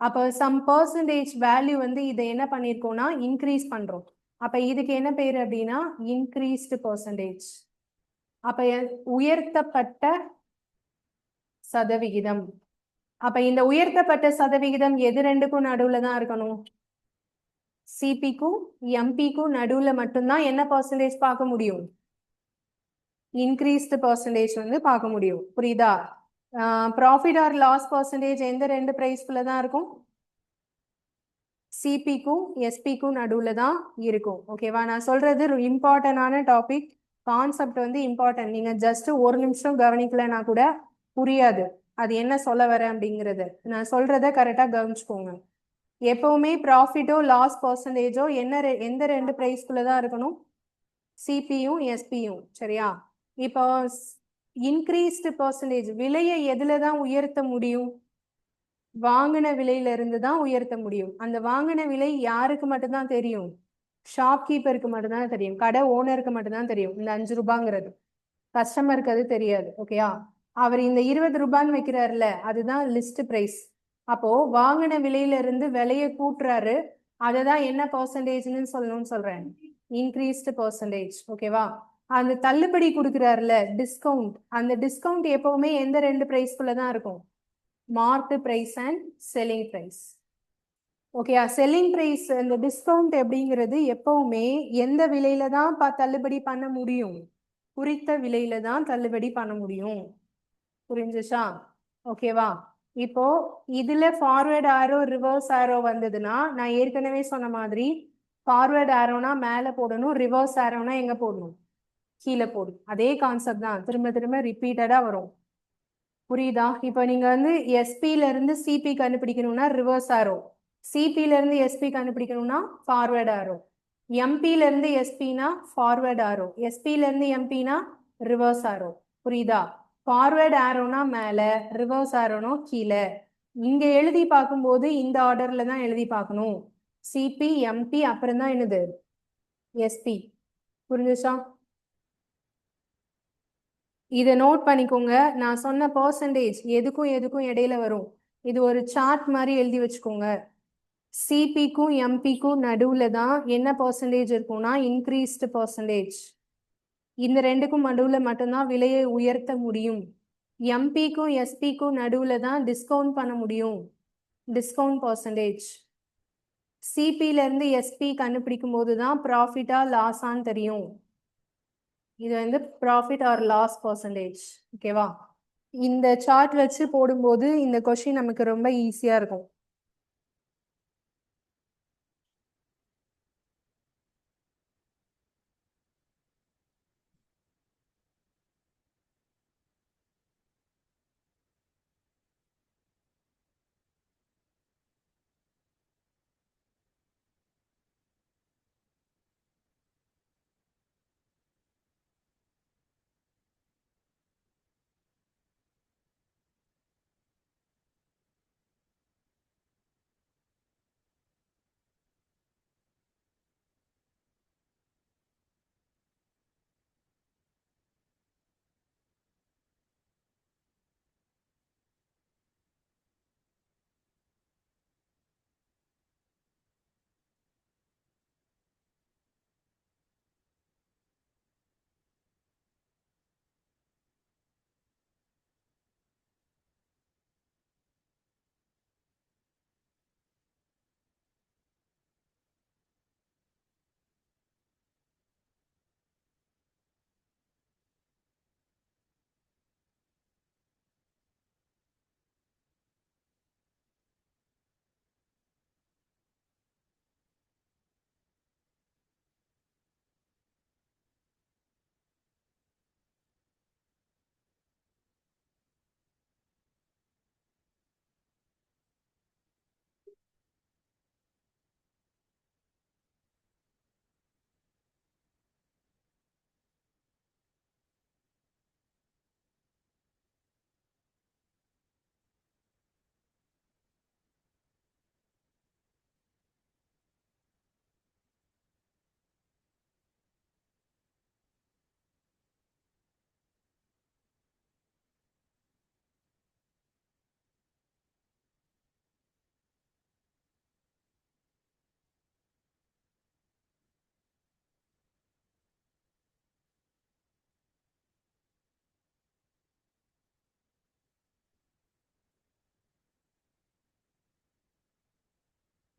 [SPEAKER 1] அப்ப சம் பர்சன்டேஜ் வேல்யூ வந்து இதை என்ன பண்ணிருக்கோம்னா இன்க்ரீஸ் பண்றோம். அப்ப இதுக்கு என்ன பேரு அப்படின்னா இன்க்ரீஸ்டு பர்சன்டேஜ். அப்ப உயர்த்தப்பட்ட சதவிகிதம். அப்ப இந்த உயர்த்தப்பட்ட சதவிகிதம் எது ரெண்டுக்கும் நடுவுல தான் இருக்கணும்? சிபிக்கும் எம்பிக்கும் நடுவுல மட்டும்தான் என்ன பர்சன்டேஜ் பார்க்க முடியும்? இன்க்ரீஸ்டு பர்சன்டேஜ் வந்து பார்க்க முடியும். புரியுதா? ப்ராஃபிட் ஆர் லாஸ் பர்சன்டேஜ் எந்த ரெண்டு பிரைஸ்க்குள்ள தான் இருக்கும்? சிபிக்கும் எஸ்பிக்கும் நடுவுல தான் இருக்கும். ஓகேவா? நான் சொல்றது இம்பார்ட்டன்டான டாபிக். கான்செப்ட் வந்து இம்பார்ட்டன்ட். நீங்க ஜஸ்ட் ஒரு நிமிஷம் கவனிக்கலன்னா கூட புரியாது அது என்ன சொல்ல வர அப்படிங்கிறது. நான் சொல்றத கரெக்டா கவனிச்சுக்கோங்க. எப்பவுமே ப்ராஃபிட்டோ லாஸ் பர்சன்டேஜோ எந்த ரெண்டு பிரைஸ்க்குள்ள தான் இருக்கணும்? சிபியும் எஸ்பியும். சரியா? இப்போ இன்க்ரீஸ்டு பர்சன்டேஜ் விலையை எதுல தான் உயர்த்த முடியும்? வாங்கின விலையில இருந்து தான் உயர்த்த முடியும். அந்த வாங்கின விலை யாருக்கு மட்டும்தான் தெரியும்? ஷாப்கீப்பருக்கு மட்டும்தான் தெரியும். கடை ஓனருக்கு மட்டும்தான் தெரியும். இந்த 5 ரூபாங்கிறது கஸ்டமருக்கு அது தெரியாது. ஓகேயா? அவர் இந்த 20 ரூபான்னு வைக்கிறாருல, அதுதான் லிஸ்ட் பிரைஸ். அப்போ வாங்கின விலையில இருந்து விலையை கூட்டுறாரு, அதை தான் என்ன பர்சன்டேஜ்னு சொல்லணும்னு சொல்றேன்? Increased percentage. ஓகேவா? அந்த தள்ளுபடி கொடுக்குறாருல டிஸ்கவுண்ட், அந்த டிஸ்கவுண்ட் எப்பவுமே எந்த ரெண்டு பிரைஸ்க்குள்ள தான் இருக்கும்? Marked price and selling price. ஓகேயா? செல்லிங் பிரைஸ் இந்த டிஸ்கவுண்ட் எப்படிங்கிறது எப்பவுமே எந்த விலையில தான் தள்ளுபடி பண்ண முடியும்? குறித்த விலையில தான் தள்ளுபடி பண்ண முடியும். புரிஞ்சுச்சா? ஓகேவா? இப்போ இதுல ஃபார்வர்ட் ஆரோ ரிவர்ஸ் ஆரோ வந்ததுன்னா நான் ஏற்கனவே சொன்ன மாதிரி ஃபார்வர்ட் ஆரோனா மேல போடணும், ரிவர்ஸ் ஆரோனா எங்க போடணும்? கீழே போடும். அதே கான்செப்ட் தான் திரும்ப திரும்ப ரிப்பீட்டடா வரும். புரியுதா? இப்போ நீங்க வந்து எஸ்பில இருந்து சிபி கண்டுபிடிக்கணும்னா ரிவர்ஸ் ஆரோ, சிபில இருந்து எஸ்பி கண்டுபிடிக்கணும்னா ஃபார்வர்ட் ஆரோ, எம்பில இருந்து எஸ்பினா ஃபார்வர்ட் ஆரோ, எஸ்பில இருந்து எம்பினா ரிவர்ஸ் ஆரோ. புரியுதா? ஃபார்வர்ட் ஆரோனா மேல, ரிவர்ஸ் ஆரோனா கீழே. இங்க எழுதி பார்க்கும்போது இந்த ஆர்டர்ல தான் எழுதி பார்க்கணும். சிபி எம்பி அப்புறம் தான் என்னது எஸ்பி. புரிஞ்சுச்சா? இதை நோட் பண்ணிக்கோங்க. நான் சொன்ன பர்சன்டேஜ் எதுக்கும் எதுக்கும் இடையில வரும். இது ஒரு சார்ட் மாதிரி எழுதி வச்சுக்கோங்க. சிபிக்கும் எம்பிக்கும் நடுவுல தான் என்ன பர்சன்டேஜ் இருக்கும்னா இன்க்ரீஸ்டு பர்சன்டேஜ். இந்த ரெண்டுக்கும் நடுவுல மட்டும்தான் விலையை உயர்த்த முடியும். எம்பிக்கும் எஸ்பிக்கும் நடுவுல தான் டிஸ்கவுண்ட் பண்ண முடியும், டிஸ்கவுண்ட் பர்சன்டேஜ். சிபில இருந்து எஸ்பி கண்டுபிடிக்கும் போது தான் ப்ராஃபிட்டா லாஸான்னு தெரியும். இது வந்து ப்ராஃபிட் ஆர் லாஸ் பர்சன்டேஜ். ஓகேவா? இந்த சார்ட் வச்சு போடும்போது இந்த கொஸ்டின் நமக்கு ரொம்ப ஈஸியா இருக்கும்.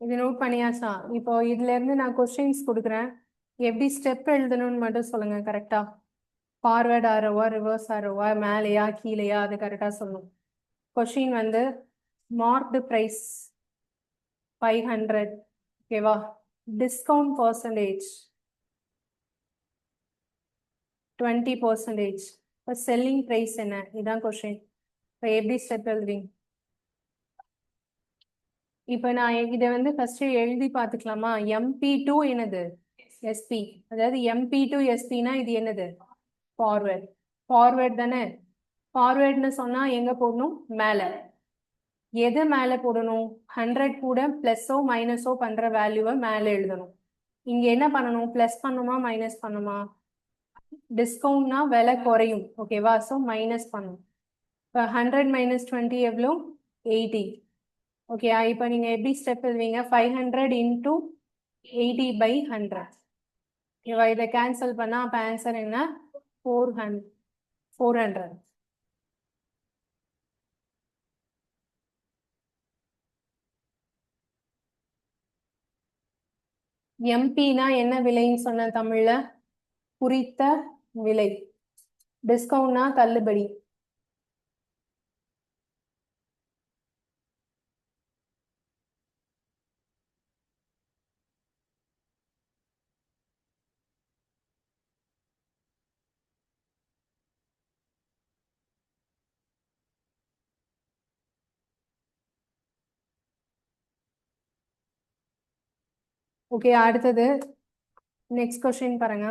[SPEAKER 1] இது நோட் பண்ணியாச்சா? இப்போ இதுல இருந்து நான் கொஸ்டின்ஸ் கொடுக்குறேன். எப்படி ஸ்டெப் எழுதணும்னு மட்டும் சொல்லுங்க கரெக்டா. ஃபார்வர்ட் ஆரோவா ரிவர்ஸ் ஆரோவா மேலேயா கீழேயா அது கரெக்டா சொல்லணும். கொஸ்டின் வந்து மார்க்டு ப்ரைஸ் 500, ஓகேவா? Discount percentage 20%. இப்போ செல்லிங் ப்ரைஸ் என்ன? இதான் கொஸ்டின். இப்போ எப்படி ஸ்டெப் எழுதுவீங்க? இப்போ நான் இதை வந்து ஃபர்ஸ்ட் எழுதி பார்த்துக்கலாமா? MP2 என்னது? SP. அதாவது MP2 SPனா இது என்னது? ஃபார்வர்ட். ஃபார்வர்ட் தானே? ஃபார்வர்ட்னு சொன்னா எங்க போடணும்? மேல. எது மேல போடணும்? 100 கூட பிளஸோ மைனஸோ பண்ற வேல்யூவை மேல எழுதணும். இங்க என்ன பண்ணணும்? பிளஸ் பண்ணுமா மைனஸ் பண்ணுமா? டிஸ்கவுண்ட்னா விலை குறையும், ஓகேவா? ஸோ மைனஸ் பண்ணும். இப்போ 100 - 20 எவ்வளோ? 80. ஓகே, இப்போ நீங்க எப்படி ஸ்டெப் எழுதுவீங்க? 500 × 80/100. ஓகேவா? இதை கேன்சல் பண்ணா அப்போ ஆன்சர் என்ன? 400. எம்பினா என்ன விலைன்னு சொன்ன தமிழ்ல? குறித்த விலை. டிஸ்கவுண்ட்னா தள்ளுபடி. ஓகே, அடுத்தது நெக்ஸ்ட் கொஸ்டின் பாருங்க.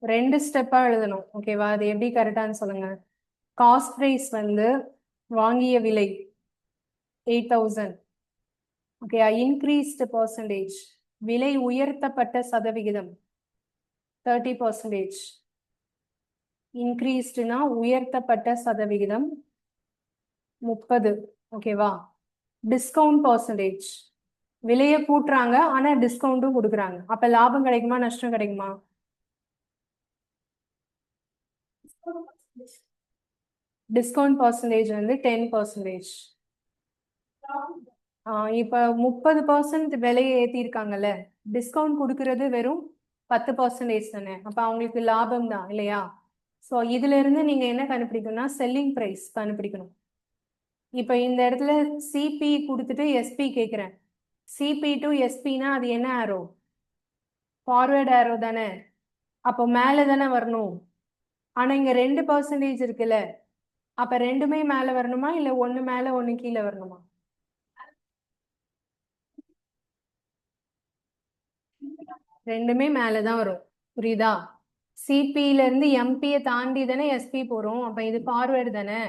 [SPEAKER 1] ரெண்டு ஸ்டெப்பா எழுதணும், ஓகேவா? அது எப்படி கரெக்டான்னு சொல்லுங்க. காஸ்ட் பிரைஸ் வந்து வாங்கிய விலை 8000, ஓகே. இன்க்ரீஸ்டு பர்சன்டேஜ் விலை உயர்த்தப்பட்ட சதவிகிதம் 30%. இன்க்ரீஸ்டுனா உயர்த்தப்பட்ட சதவிகிதம் 30, ஓகேவா? டிஸ்கவுண்ட் பர்சன்டேஜ் விலையை கூட்டுறாங்க ஆனா டிஸ்கவுண்ட்டும் கொடுக்குறாங்க. அப்ப லாபம் கிடைக்குமா நஷ்டம் கிடைக்குமா? டிஸ்கவுண்ட் பர்சன்டேஜ் வந்து 10%. இப்ப 30% விலையை ஏத்திருக்காங்கல்ல, டிஸ்கவுண்ட் கொடுக்கறது வெறும் 10% தானே. அப்ப அவங்களுக்கு லாபம் தான் இல்லையா? ஸோ இதுல இருந்து நீங்க என்ன கண்டுபிடிக்கணும்னா செல்லிங் பிரைஸ் கண்டுபிடிக்கணும். இப்ப இந்த இடத்துல சிபி கொடுத்துட்டு எஸ்பி கேட்குறேன். சிபி டு எஸ்பினா அது என்ன ஆரோ? ஃபார்வர்ட் ஆரோ தானே. அப்போ மேலே தானே வரணும். ஆனா இங்க 2% இருக்குல்ல, அப்ப ரெண்டுமே மேல வரணுமா இல்ல ஒண்ணு மேல ஒண்ணு கீழே வரணுமா? ரெண்டுமே மேலதான் வரும், புரியுதா? சிபில இருந்து எம்பியை தாண்டி தானே எஸ்பி போறோம். அப்ப இது ஃபார்வேர்டு தானே,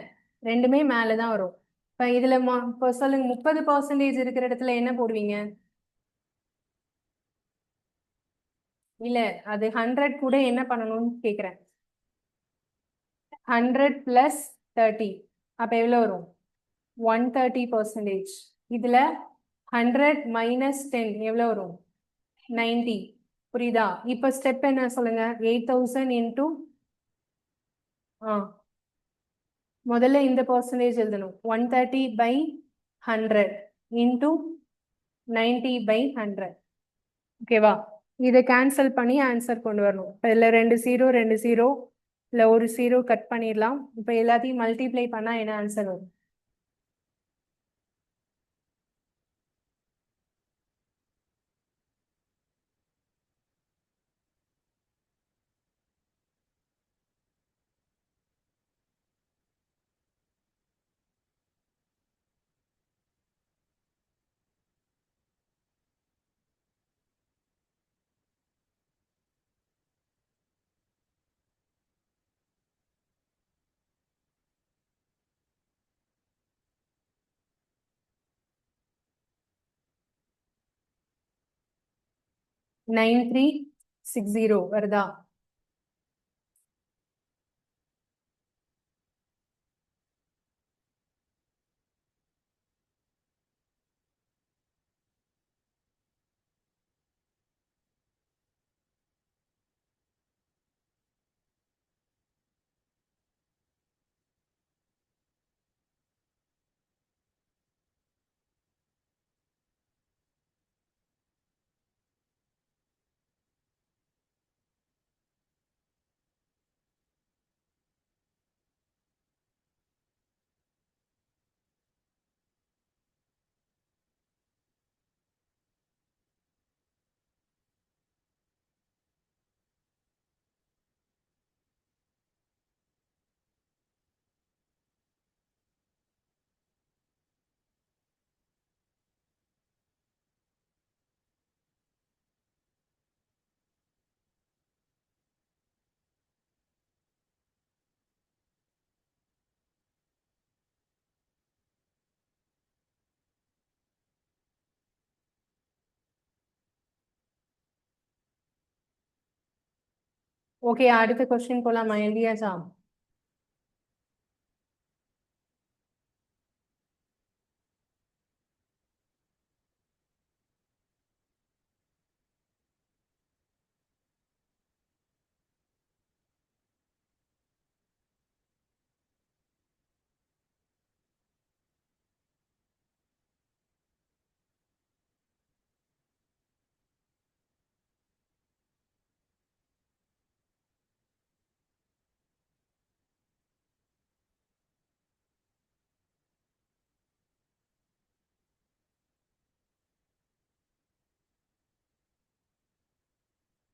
[SPEAKER 1] ரெண்டுமே மேலதான் வரும். இப்ப இதுல இப்போ சொல்லுங்க, 30% இருக்கிற இடத்துல என்ன போடுவீங்க? இல்ல, அது 100 கூட என்ன பண்ணணும்னு கேக்குறேன். 100 + 30 அப்ப எவ்வளவு வரும்? 130%. இதுல 100 - 10 எவ்வளவு வரும்? 90. புரியுதா? இப்ப ஸ்டெப் என்ன சொல்லுங்க. 8000 இன்டூ முதல்ல இந்த பர்சன்டேஜ் எழுதணும். 130/100 இன்டூ 90/100, ஓகேவா? இதை கேன்சல் பண்ணி ஆன்சர் கொண்டு வரணும். இப்போ இதில் 2 0 2 0, இல்லை ஒரு 0 கட் பண்ணிடலாம். இப்போ எல்லாத்தையும் மல்டிப்ளை பண்ணா என்ன ஆன்சர் வரும்? $9360 வருதா? ஓகே, அடுத்த கொஸ்டின் போலாமா? எழுதியாச்சா?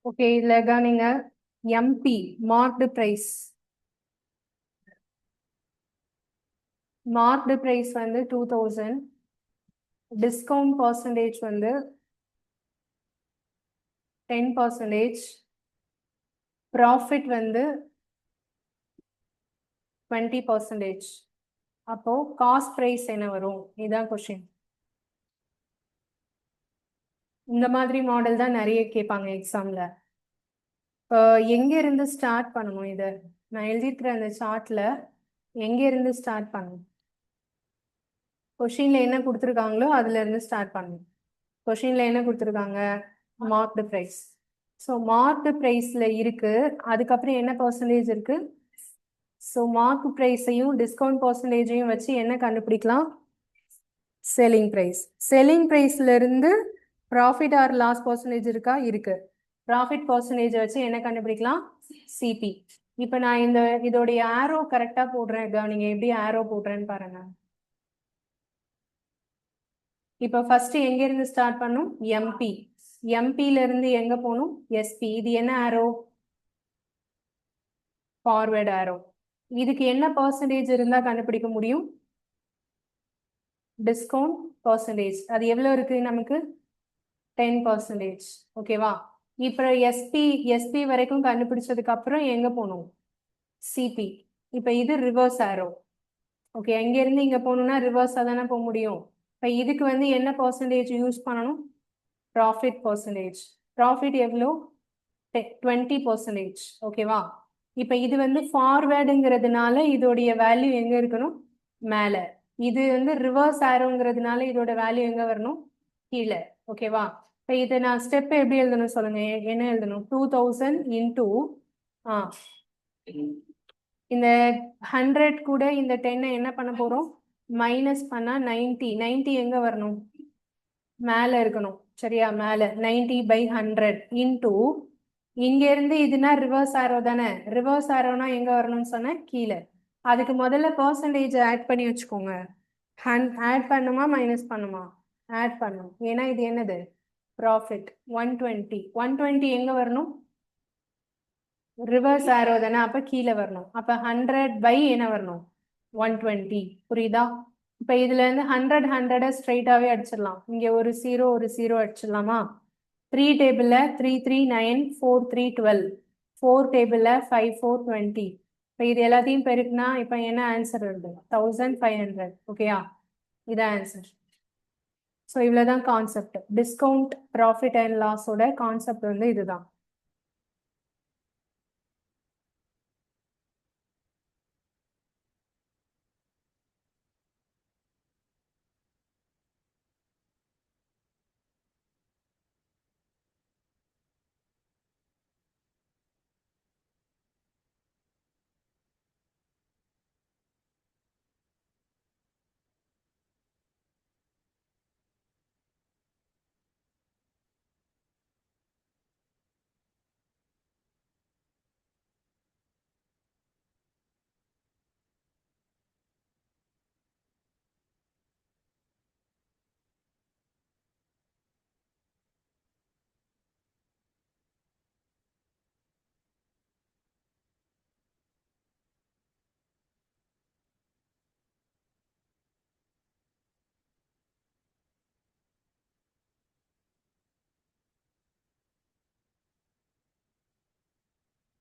[SPEAKER 1] ஓகே, இதுல கவனிங்க. MP marked price. Marked price வந்து 2000. டிஸ்கவுண்ட் பர்சன்டேஜ் வந்து 10%. ப்ராஃபிட் வந்து 20%. அப்போ காஸ்ட் பிரைஸ் என்ன வரும்? இதுதான் கொஸ்டின். இந்த மாதிரி மாடல் தான் நிறைய கேட்பாங்க எக்ஸாம்ல. இப்போ எங்க இருந்து ஸ்டார்ட் பண்ணணும்? இதை நான் எழுதிருக்கிற அந்த சார்ட்ல எங்க இருந்து ஸ்டார்ட் பண்ணணும்? கொஷின்ல என்ன கொடுத்துருக்காங்களோ அதுல இருந்து ஸ்டார்ட் பண்ணணும். கொஷின்ல என்ன கொடுத்துருக்காங்க? Marked price. ஸோ மார்க்டு பிரைஸ்ல இருக்கு, அதுக்கப்புறம் என்ன பர்சன்டேஜ் இருக்கு? ஸோ மார்க் பிரைஸையும் டிஸ்கவுண்ட் பர்சன்டேஜையும் வச்சு என்ன கண்டுபிடிக்கலாம்? Selling price. செல்லிங் பிரைஸ்ல இருந்து ப்ராஃபிட் ஆர் லாஸ் பர்சன்டேஜ் இருக்கா? இருக்கு. ப்ராஃபிட் பர்சன்டேஜ் வச்சு என்ன கண்டுபிடிக்கலாம்? சிபி. இப்போ நான் இதோடைய ஆரோ கரெக்டா போடுறேன். நீங்க எப்படி ஆரோ போடுறேன்னு பாருங்க. இப்போ ஃபர்ஸ்ட் எங்க இருந்து ஸ்டார்ட் பண்ணும்? எம்பி. எம்பில இருந்து எங்க போகணும்? எஸ்பி. இது என்ன ஆரோ? ஃபார்வர்ட் ஆரோ. இதுக்கு என்ன பர்சன்டேஜ் இருந்தா கண்டுபிடிக்க முடியும்? Discount percentage. அது எவ்வளவு இருக்கு நமக்கு? 10%. ஓகேவா? இப்போ எஸ்பி வரைக்கும் கண்டுபிடிச்சதுக்கு அப்புறம் எங்க போகணும்? சிபி. இப்போ இது ரிவர்ஸ் ஆரோ. ஓகே, எங்க இருந்து இங்க போகணும்னா ரிவர்ஸா தானே போக முடியும். இப்போ இதுக்கு வந்து என்ன பர்சன்டேஜ் யூஸ் பண்ணணும்? Profit percentage. ப்ராஃபிட் எவ்வளோ? 20%. ஓகேவா? இப்போ இது வந்து ஃபார்வேர்டுங்கிறதுனால இதோடைய வேல்யூ எங்க இருக்கணும்? மேல. இது வந்து ரிவர்ஸ் ஆரோங்கிறதுனால இதோட வேல்யூ எங்க வரணும்? கீழே. ஓகேவா? இப்போ இதை நான் ஸ்டெப் எப்படி எழுதணும் சொல்லுங்க. என்ன எழுதணும்? 2000 இன்டூ இந்த 100 கூட இந்த 10 என்ன பண்ண போறோம்? மைனஸ் பண்ணா 90. 90 எங்க வரணும்? மேல இருக்கணும். சரியா? மேல 90/100 இன்டூ இங்க இருந்து இதுனா ரிவர்ஸ் ஆரோ தானே. ரிவர்ஸ் ஆரோனா எங்க வரணும்னு சொன்னேன்? கீழே. அதுக்கு முதல்ல பர்சன்டேஜ் ஆட் பண்ணி வச்சுக்கோங்க. ஆட் பண்ணுமா மைனஸ் பண்ணுமா? ஆட் பண்ணும். ஏன்னா இது என்னது? ப்ராஃபிட். 120. 120 எங்க வரணும்? ரிவர்ஸ் ஆரோ தானே, அப்ப கீழே வரணும். அப்ப 100 என்ன வரணும்? 120. புரியுதா? இப்ப இதுல இருந்து 100 ஸ்ட்ரைட்டாவே அடிச்சிடலாம். இங்க ஒரு 0 அடிச்சிடலாமா? 3 டேபிள்ல 3 3 9 4 3 12. 4 டேபிள்ல 5 4 20. இப்ப இது எல்லாத்தையும் பெருக்குனா இப்ப என்ன ஆன்சர் வருது? 1500. ஓகேயா? இதான் ஆன்சர். ஸோ இவ்வளவுதான் கான்செப்ட். டிஸ்கவுண்ட் ப்ராஃபிட் அண்ட் லாஸோட கான்செப்ட் வந்து இதுதான்.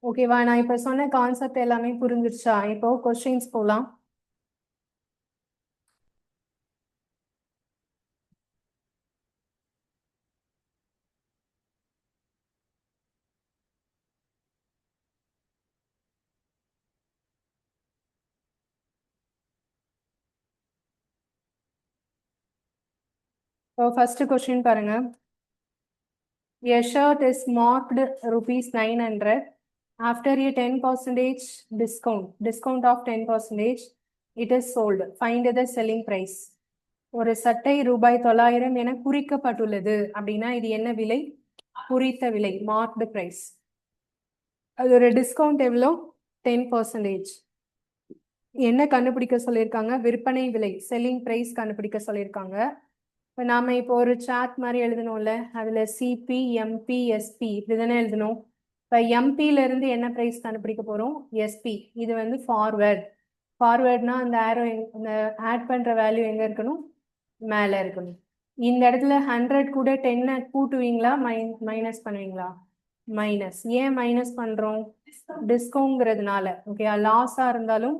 [SPEAKER 1] ஓகேவா? நான் இப்ப சொன்ன கான்செப்ட் எல்லாமே புரிஞ்சிருச்சா? இப்போ கொஸ்டின்ஸ் போலாம். So first question பாருங்க. A shirt is marked rupees 900. After a 10% discount of 10%, it is sold. Find the selling price. ஒரு சட்டை ரூபாய் 900 என குறிக்கப்பட்டுள்ளது அப்படின்னா இது என்ன விலை? குறித்த விலை, மார்க்டு பிரைஸ். அதோட டிஸ்கவுண்ட் எவ்வளோ? 10%. என்ன கண்டுபிடிக்க சொல்லியிருக்காங்க? விற்பனை விலை, செல்லிங் பிரைஸ் கண்டுபிடிக்க சொல்லியிருக்காங்க. இப்போ நாம இப்போ ஒரு சார்ட் மாதிரி எழுதணும்ல, அதுல சிபி, எம்பி, எஸ்பி இப்படி தானே எழுதணும். இப்போ எம்பில இருந்து என்ன பிரைஸ் கண்டுபிடிக்க போறோம்? எஸ்பி. இது வந்து ஃபார்வேர்ட்னா அந்த ஆரோ அந்த ஆட் பண்ற வேல்யூ எங்க இருக்கணும்? மேல இருக்கணும். இந்த இடத்துல 100 கூட 10 கூட்டுவீங்களா மைனஸ் பண்ணுவீங்களா? மைனஸ். ஏன் மைனஸ் பண்றோம்? டிஸ்கவுண்ட்ங்கிறதுனால. ஓகே, லாஸா இருந்தாலும்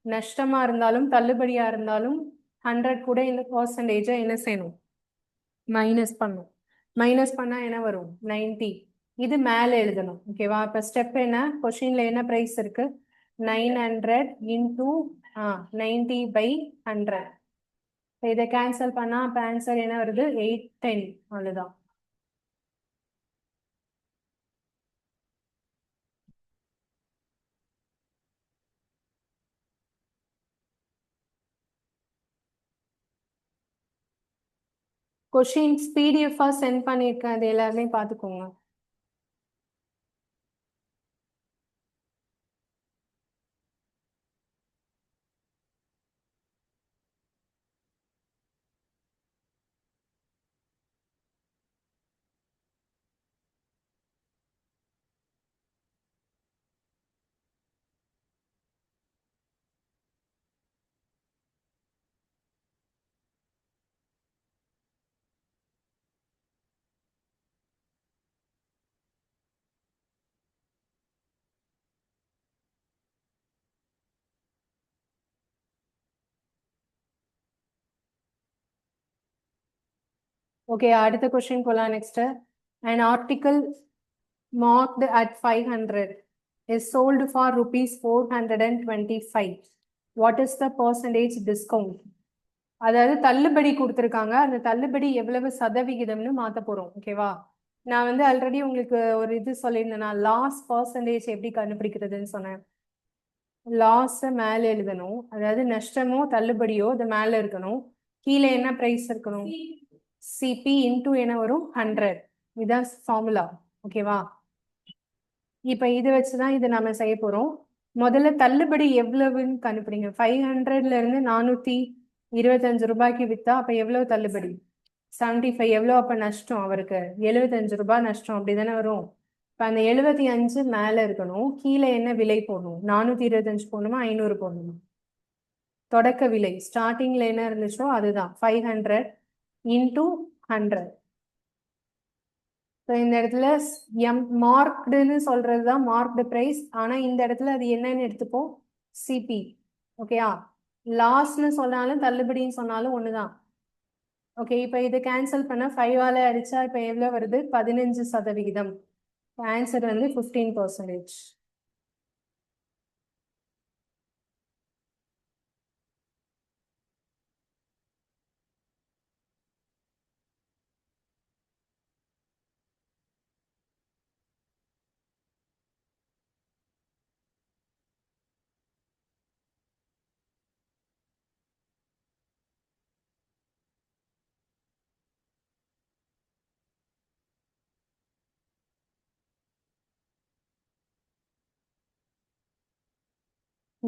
[SPEAKER 1] நஷ்டமா இருந்தாலும் தள்ளுபடியா இருந்தாலும் 100 கூட இந்த பர்சன்டேஜை என்ன செய்யணும்? மைனஸ் பண்ணும். மைனஸ் பண்ணா என்ன வரும்? 90. இது மேல எழுதணும். ஓகேவா? இப்ப ஸ்டெப் என்ன? கொஸ்டின்ல என்ன பிரைஸ் இருக்கு? 900 இன்டூ 90/100. இதை கேன்சல் பண்ணா அப்ப ஆன்சர் என்ன வருது? 810. அவ்வளவுதான். கொஷின்ஸ் பிடிஎஃபா சென்ட் பண்ணியிருக்கேன், அது எல்லாருமே பார்த்துக்கோங்க. ஓகே, அடுத்த கொஸ்டின் போலாம். Next, an article marked at 500 is sold for rupees 425. What is the percentage discount? அதாவது தள்ளுபடி கொடுத்துருக்காங்க, அந்த தள்ளுபடி எவ்வளவு சதவிகிதம்னு மாத்த போறோம். ஓகேவா? நான் வந்து ஆல்ரெடி உங்களுக்கு ஒரு இது சொல்லியிருந்தேன், லாஸ் பர்சன்டேஜ் எப்படி கண்டுபிடிக்கிறதுன்னு சொன்னேன். லாஸ் மேல எழுதணும், அதாவது நஷ்டமோ தள்ளுபடியோ அது மேல இருக்கணும். கீழே என்ன பிரைஸ் இருக்கணும்? சிபி இன்டூ என்ன வரும்? 100. இதுதான் ஃபார்முலா. ஓகேவா? இப்ப இது வச்சுதான் இது நம்ம செய்ய போறோம். முதல்ல தள்ளுபடி எவ்வளவுன்னு கண்டுபிடிங்க. 500ல இருந்து 425 ரூபாய்க்கு வித்தா அப்ப எவ்வளவு தள்ளுபடி? 75. எவ்வளவு அப்ப நஷ்டம் அவருக்கு? 75 ரூபாய் நஷ்டம். அப்படிதானே வரும். இப்ப அந்த 75 மேல இருக்கணும். கீழே என்ன விலை போடணும்? 425 போடணுமா 500 போடணுமா? தொடக்க விலை ஸ்டார்டிங்ல என்ன இருந்துச்சோ அதுதான் 500 இன்டூ 100. இந்த இடத்துல மார்க்டுன்னு சொல்றதுதான் மார்க்டு பிரைஸ். ஆனா இந்த இடத்துல அது என்னன்னு எடுத்துப்போம்? சிபி. ஓகேயா? லாஸ்ன்னு சொன்னாலும் தள்ளுபடின்னு சொன்னாலும் ஒண்ணுதான். ஓகே, இப்ப இது கேன்சல் பண்ண 5ஆல அடிச்சா இப்ப எவ்வளவு வருது? 15%. ஆன்சர் வந்து 15%.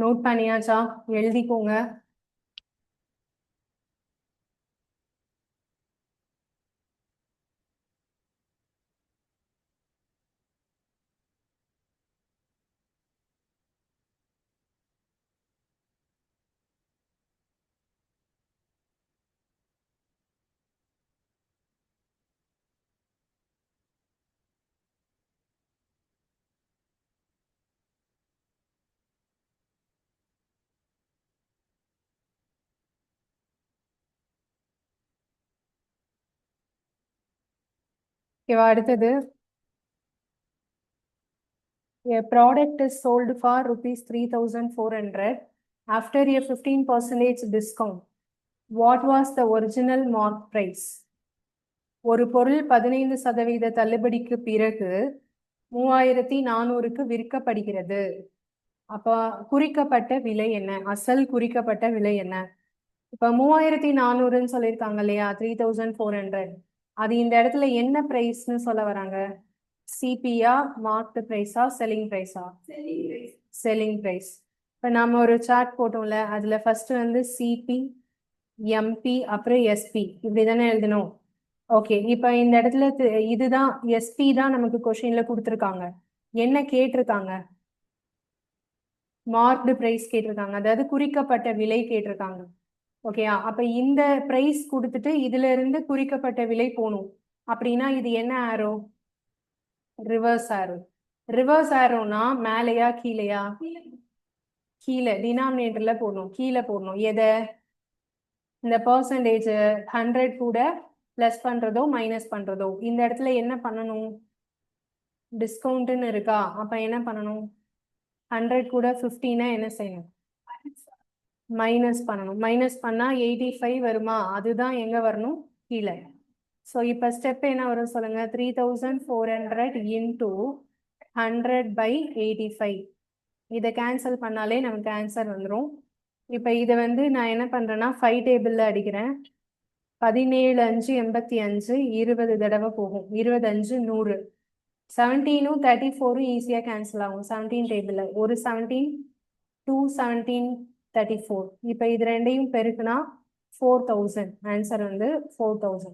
[SPEAKER 1] நோட் பண்ணியாச்சா? எழுதிக்கோங்க. ஓகேவா? அடுத்தது, a product is sold for rupees 3,400 after a 15% discount. What was the original mark price? ஒரு பொருள் 15% தள்ளுபடிக்கு பிறகு 3400க்கு விற்கப்படுகிறது. அப்ப குறிக்கப்பட்ட விலை என்ன? அசல் குறிக்கப்பட்ட விலை என்ன? இப்ப 3400ன்னு சொல்லியிருக்காங்க இல்லையா, 3400. அது இந்த இடத்துல என்ன பிரைஸ்னு சொல்ல வராங்க? சிபியா, மார்க்டு பிரைஸா, செல்லிங் பிரைஸா? Selling price. இப்ப நாம ஒரு சார்ட் போட்டோம்ல, அதுல ஃபர்ஸ்ட் வந்து சிபி, எம்பி, அப்புறம் எஸ்பி, இப்படிதானே எழுதணும். ஓகே, இப்ப இந்த இடத்துல இதுதான் எஸ்பி தான் நமக்கு கொஸ்டின்ல கொடுத்துருக்காங்க. என்ன கேட்டிருக்காங்க? மார்க்டு பிரைஸ் கேட்டிருக்காங்க, அதாவது குறிக்கப்பட்ட விலை கேட்டிருக்காங்க. ஓகேயா, அப்ப இந்த பிரைஸ் கொடுத்துட்டு இதுல இருந்து குறிக்கப்பட்ட விலை போகணும். அப்படின்னா இது என்ன ஆரோ? ரிவர்ஸ் ஆரோ. ரிவர்ஸ் ஆரோனா மேலையா கீழையா? கீழே, டினாமினேட்டர்ல போடணும், கீழே போடணும். எதை? இந்த பர்சன்டேஜ் 100 கூட பிளஸ் பண்றதோ மைனஸ் பண்றதோ. இந்த இடத்துல என்ன பண்ணணும்? டிஸ்கவுண்ட்னு இருக்கா, அப்ப என்ன பண்ணணும்? 100 கூட 15 என்ன செய்யணும்? மைனஸ் பண்ணணும். மைனஸ் பண்ணா 85 வருமா? அதுதான் எங்க வரணும்? கீழே. ஸோ இப்போ ஸ்டெப் என்ன வரும் சொல்லுங்க? 3400 இன்டூ 100/85. இதை கேன்சல் பண்ணாலே நமக்கு ஆன்சர் வந்துடும். இப்போ இதை வந்து நான் என்ன பண்றேன்னா 5 டேபிள்ல அடிக்கிறேன். 17 5 85, 20 தடவை போகும். 20 5 100. 17ம் 34ம் ஈஸியாக கேன்சல் ஆகும் 17 டேபிள்ல. ஒரு 17, 2 17 34. இப்போ இது ரெண்டையும் பெருக்குனா 4000. ஆன்சர் வந்து 4000.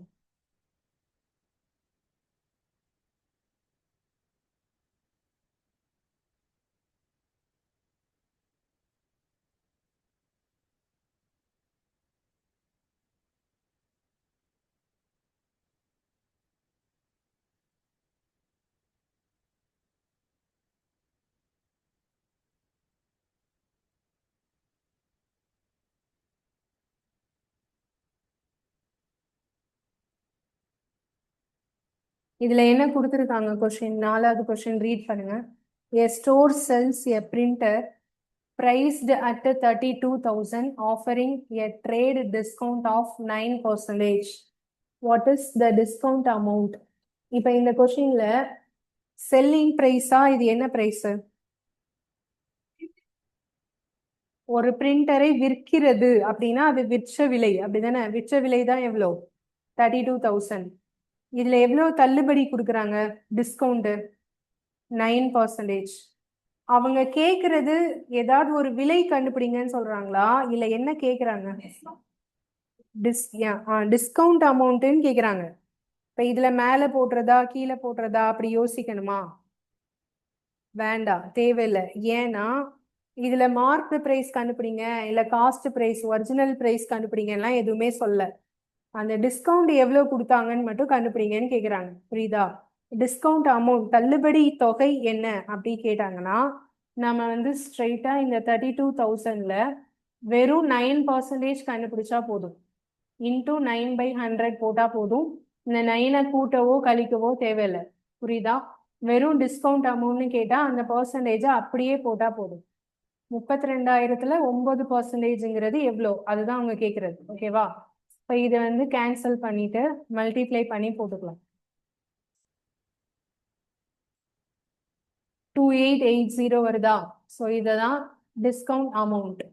[SPEAKER 1] இதுல என்ன கொடுத்துருக்காங்க கொஸ்டின்? 4வது கொஸ்டின் ரீட் பண்ணுங்க. A store sells a printer priced at 32,000 offering a trade discount of 9%. What is the discount amount? இப்ப இந்த கொஸ்டின்ல செல்லிங் பிரைஸா, இது என்ன பிரைஸ்? ஒரு பிரிண்டரை விற்கிறது அப்படின்னா அது விற்ற விலை, அப்படிதானே? விற்ற விலை தான் எவ்வளோ? 32,000. இதுல எவ்வளவு தள்ளுபடி கொடுக்குறாங்க? டிஸ்கவுண்ட் 9%. அவங்க கேக்குறது ஏதாவது ஒரு விலை கண்டுபிடிங்கன்னு சொல்றாங்களா, இல்ல என்ன கேக்குறாங்க? டிஸ்கவுண்ட் அமௌண்ட்னு கேக்குறாங்க. இப்ப இதுல மேல போடுறதா கீழே போடுறதா அப்படி யோசிக்கணுமா? வேண்டாம், தேவையில்லை. ஏன்னா இதுல மார்க் பிரைஸ் கண்டுபிடிங்க, இல்ல காஸ்ட் பிரைஸ், ஒரிஜினல் பிரைஸ் கண்டுபிடிங்கன்னா எதுவுமே சொல்ல. அந்த டிஸ்கவுண்ட் எவ்வளவு கொடுத்தாங்கன்னு மட்டும் கண்டுபிடிங்கன்னு கேக்குறாங்க. புரியுதா? டிஸ்கவுண்ட் அமௌண்ட், தள்ளுபடி தொகை என்ன அப்படி கேட்டாங்கன்னா நம்ம வந்து ஸ்ட்ரெயிட்டா இந்த 32,000ல வெறும் 9% கண்டுபிடிச்சா போதும். இன்டூ 9/100 போட்டா போதும். இந்த 9 கூட்டவோ கழிக்கவோ தேவையில்லை. புரியுதா? வெறும் டிஸ்கவுண்ட் அமௌண்ட்னு கேட்டா அந்த பர்சன்டேஜை அப்படியே போட்டா போதும். 32,000ல 9%ங்கிறது எவ்வளோ, அதுதான் அவங்க கேட்கறது. ஓகேவா? இப்போ இதை வந்து கேன்சல் பண்ணிட்டு மல்டிப்ளை பண்ணி போட்டுக்கலாம். 2880 வருதா? ஸோ இதுதான் டிஸ்கவுண்ட் அமௌண்ட்.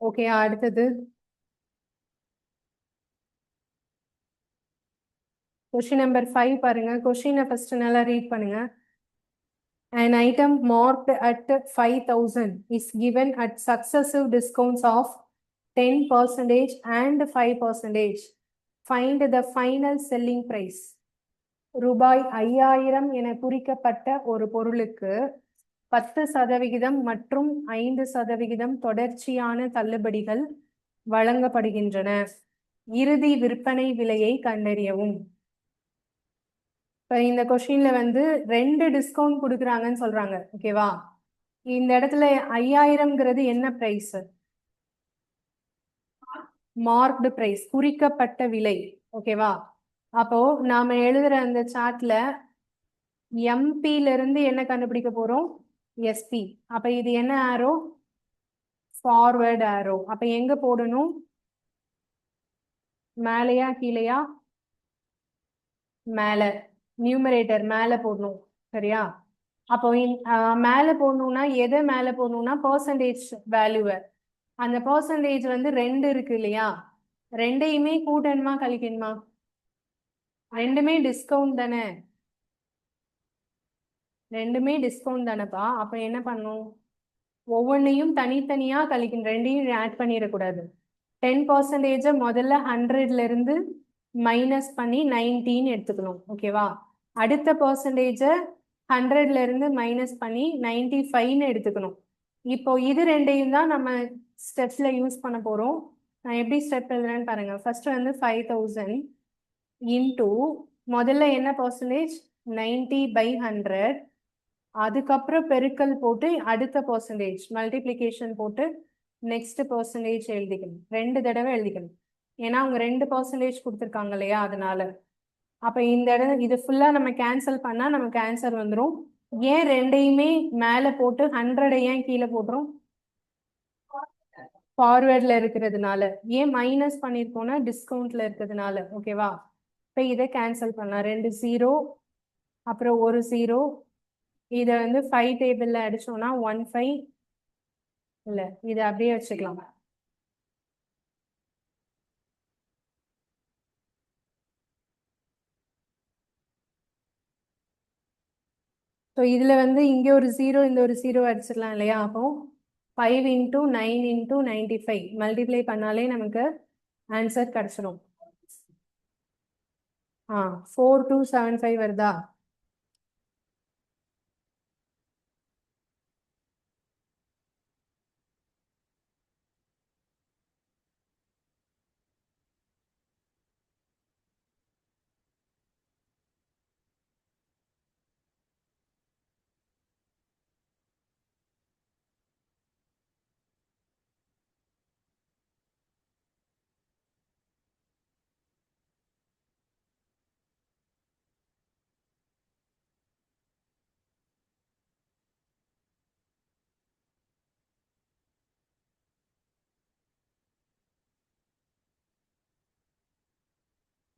[SPEAKER 1] ஓகே, அடுத்தது கொஸ்டின் நம்பர் 5 பாருங்க. கொஸ்டினை ஃபர்ஸ்ட் நல்லா ரீட் பண்ணுங்க. An item marked at 5,000 is given at successive discounts of 10% and 5%. Find the final selling price. ரூபாய் 5000 என குறிக்கப்பட்ட ஒரு பொருளுக்கு 10% மற்றும் 5% தொடர்ச்சியான தள்ளுபடிகள் வழங்கப்படுகின்றன. இறுதி விற்பனை விலையை கண்டறியவும். இப்போ இந்த கொஸ்டின்ல வந்து 2 டிஸ்கவுண்ட் கொடுக்குறாங்கன்னு சொல்றாங்க. ஓகேவா? இந்த இடத்துல 5000ங்கிறது என்ன பிரைஸ்? மார்க்டு பிரைஸ், குறிக்கப்பட்ட விலை. ஓகேவா? அப்போ நாம எழுதுற அந்த சார்ட்ல எம்பில இருந்து என்ன கண்டுபிடிக்க போறோம்? எஸ்பி. அப்ப இது என்ன ஆரோ? ஃபார்வர்ட் ஆரோ. அப்ப எங்க போடணும்? மேலையா கீழையா? மேல. நியூமரேட்டர் மேல போடணும். சரியா? அப்போ மேல போடணும்னா எதை மேல போடணும்னா பர்சன்டேஜ் வேல்யூவை. அந்த பர்சன்டேஜ் வந்து 2 இருக்கு இல்லையா? ரெண்டையுமே கூட்டணுமா கழிக்கணுமா? ரெண்டுமே டிஸ்கவுண்ட் தானே. ரெண்டுமே டிஸ்கவுண்ட் தானேப்பா. அப்ப என்ன பண்ணும்? ஒவ்வொன்றையும் தனித்தனியா கழிக்கணும். ரெண்டையும் ஆட் பண்ணிடக்கூடாது. 10% முதல்ல 100ல இருந்து மைனஸ் பண்ணி 19 எடுத்துக்கணும். ஓகேவா? அடுத்த பர்சன்டேஜை 100ல இருந்து மைனஸ் பண்ணி 95ன்னு எடுத்துக்கணும். இப்போ இது ரெண்டையும் தான் நம்ம ஸ்டெப்ஸ்ல யூஸ் பண்ண போறோம். நான் எப்படி ஸ்டெப் எழுதுறேன்னு பாருங்க. ஃபர்ஸ்ட் வந்து 5000 இன்டூ முதல்ல என்ன பர்சன்டேஜ்? 90/100. அதுக்கப்புறம் பெருக்கல் போட்டு அடுத்த பர்சன்டேஜ் மல்டிப்ளிகேஷன் போட்டு நெக்ஸ்ட் பர்சன்டேஜ் எழுதிக்கணும். 2 தடவை எழுதிக்கணும். ஏன்னா அவங்க 2% கொடுத்துருக்காங்க இல்லையா? அதனால. அப்ப இந்த இடம் இது ஃபுல்லா நம்ம கேன்சல் பண்ணா நமக்கு ஆன்சர் வந்துடும். ஏன் ரெண்டையுமே மேல போட்டு 100 ஏன் கீழே போடுறோம்? ஃபார்வேர்ட்ல இருக்கிறதுனால. ஏன் மைனஸ் பண்ணிருக்கோம்னா டிஸ்கவுண்ட்ல இருக்கிறதுனால. ஓகேவா? இப்ப இதை கேன்சல் பண்ணலாம். 2 0 அப்புறம் 1 0. இதை வந்து 5 டேபிள்ல அடிச்சோம்னா 1 5. இல்ல, இதை அப்படியே வச்சுக்கலாம். ஸோ இதுல வந்து இங்க ஒரு 0 இந்த ஒரு 0 அடிச்சிடலாம் இல்லையா? அப்போ 5 × 9 × 95 மல்டிப்ளை பண்ணாலே நமக்கு ஆன்சர் கிடைச்சிடும். 4275 வருதா?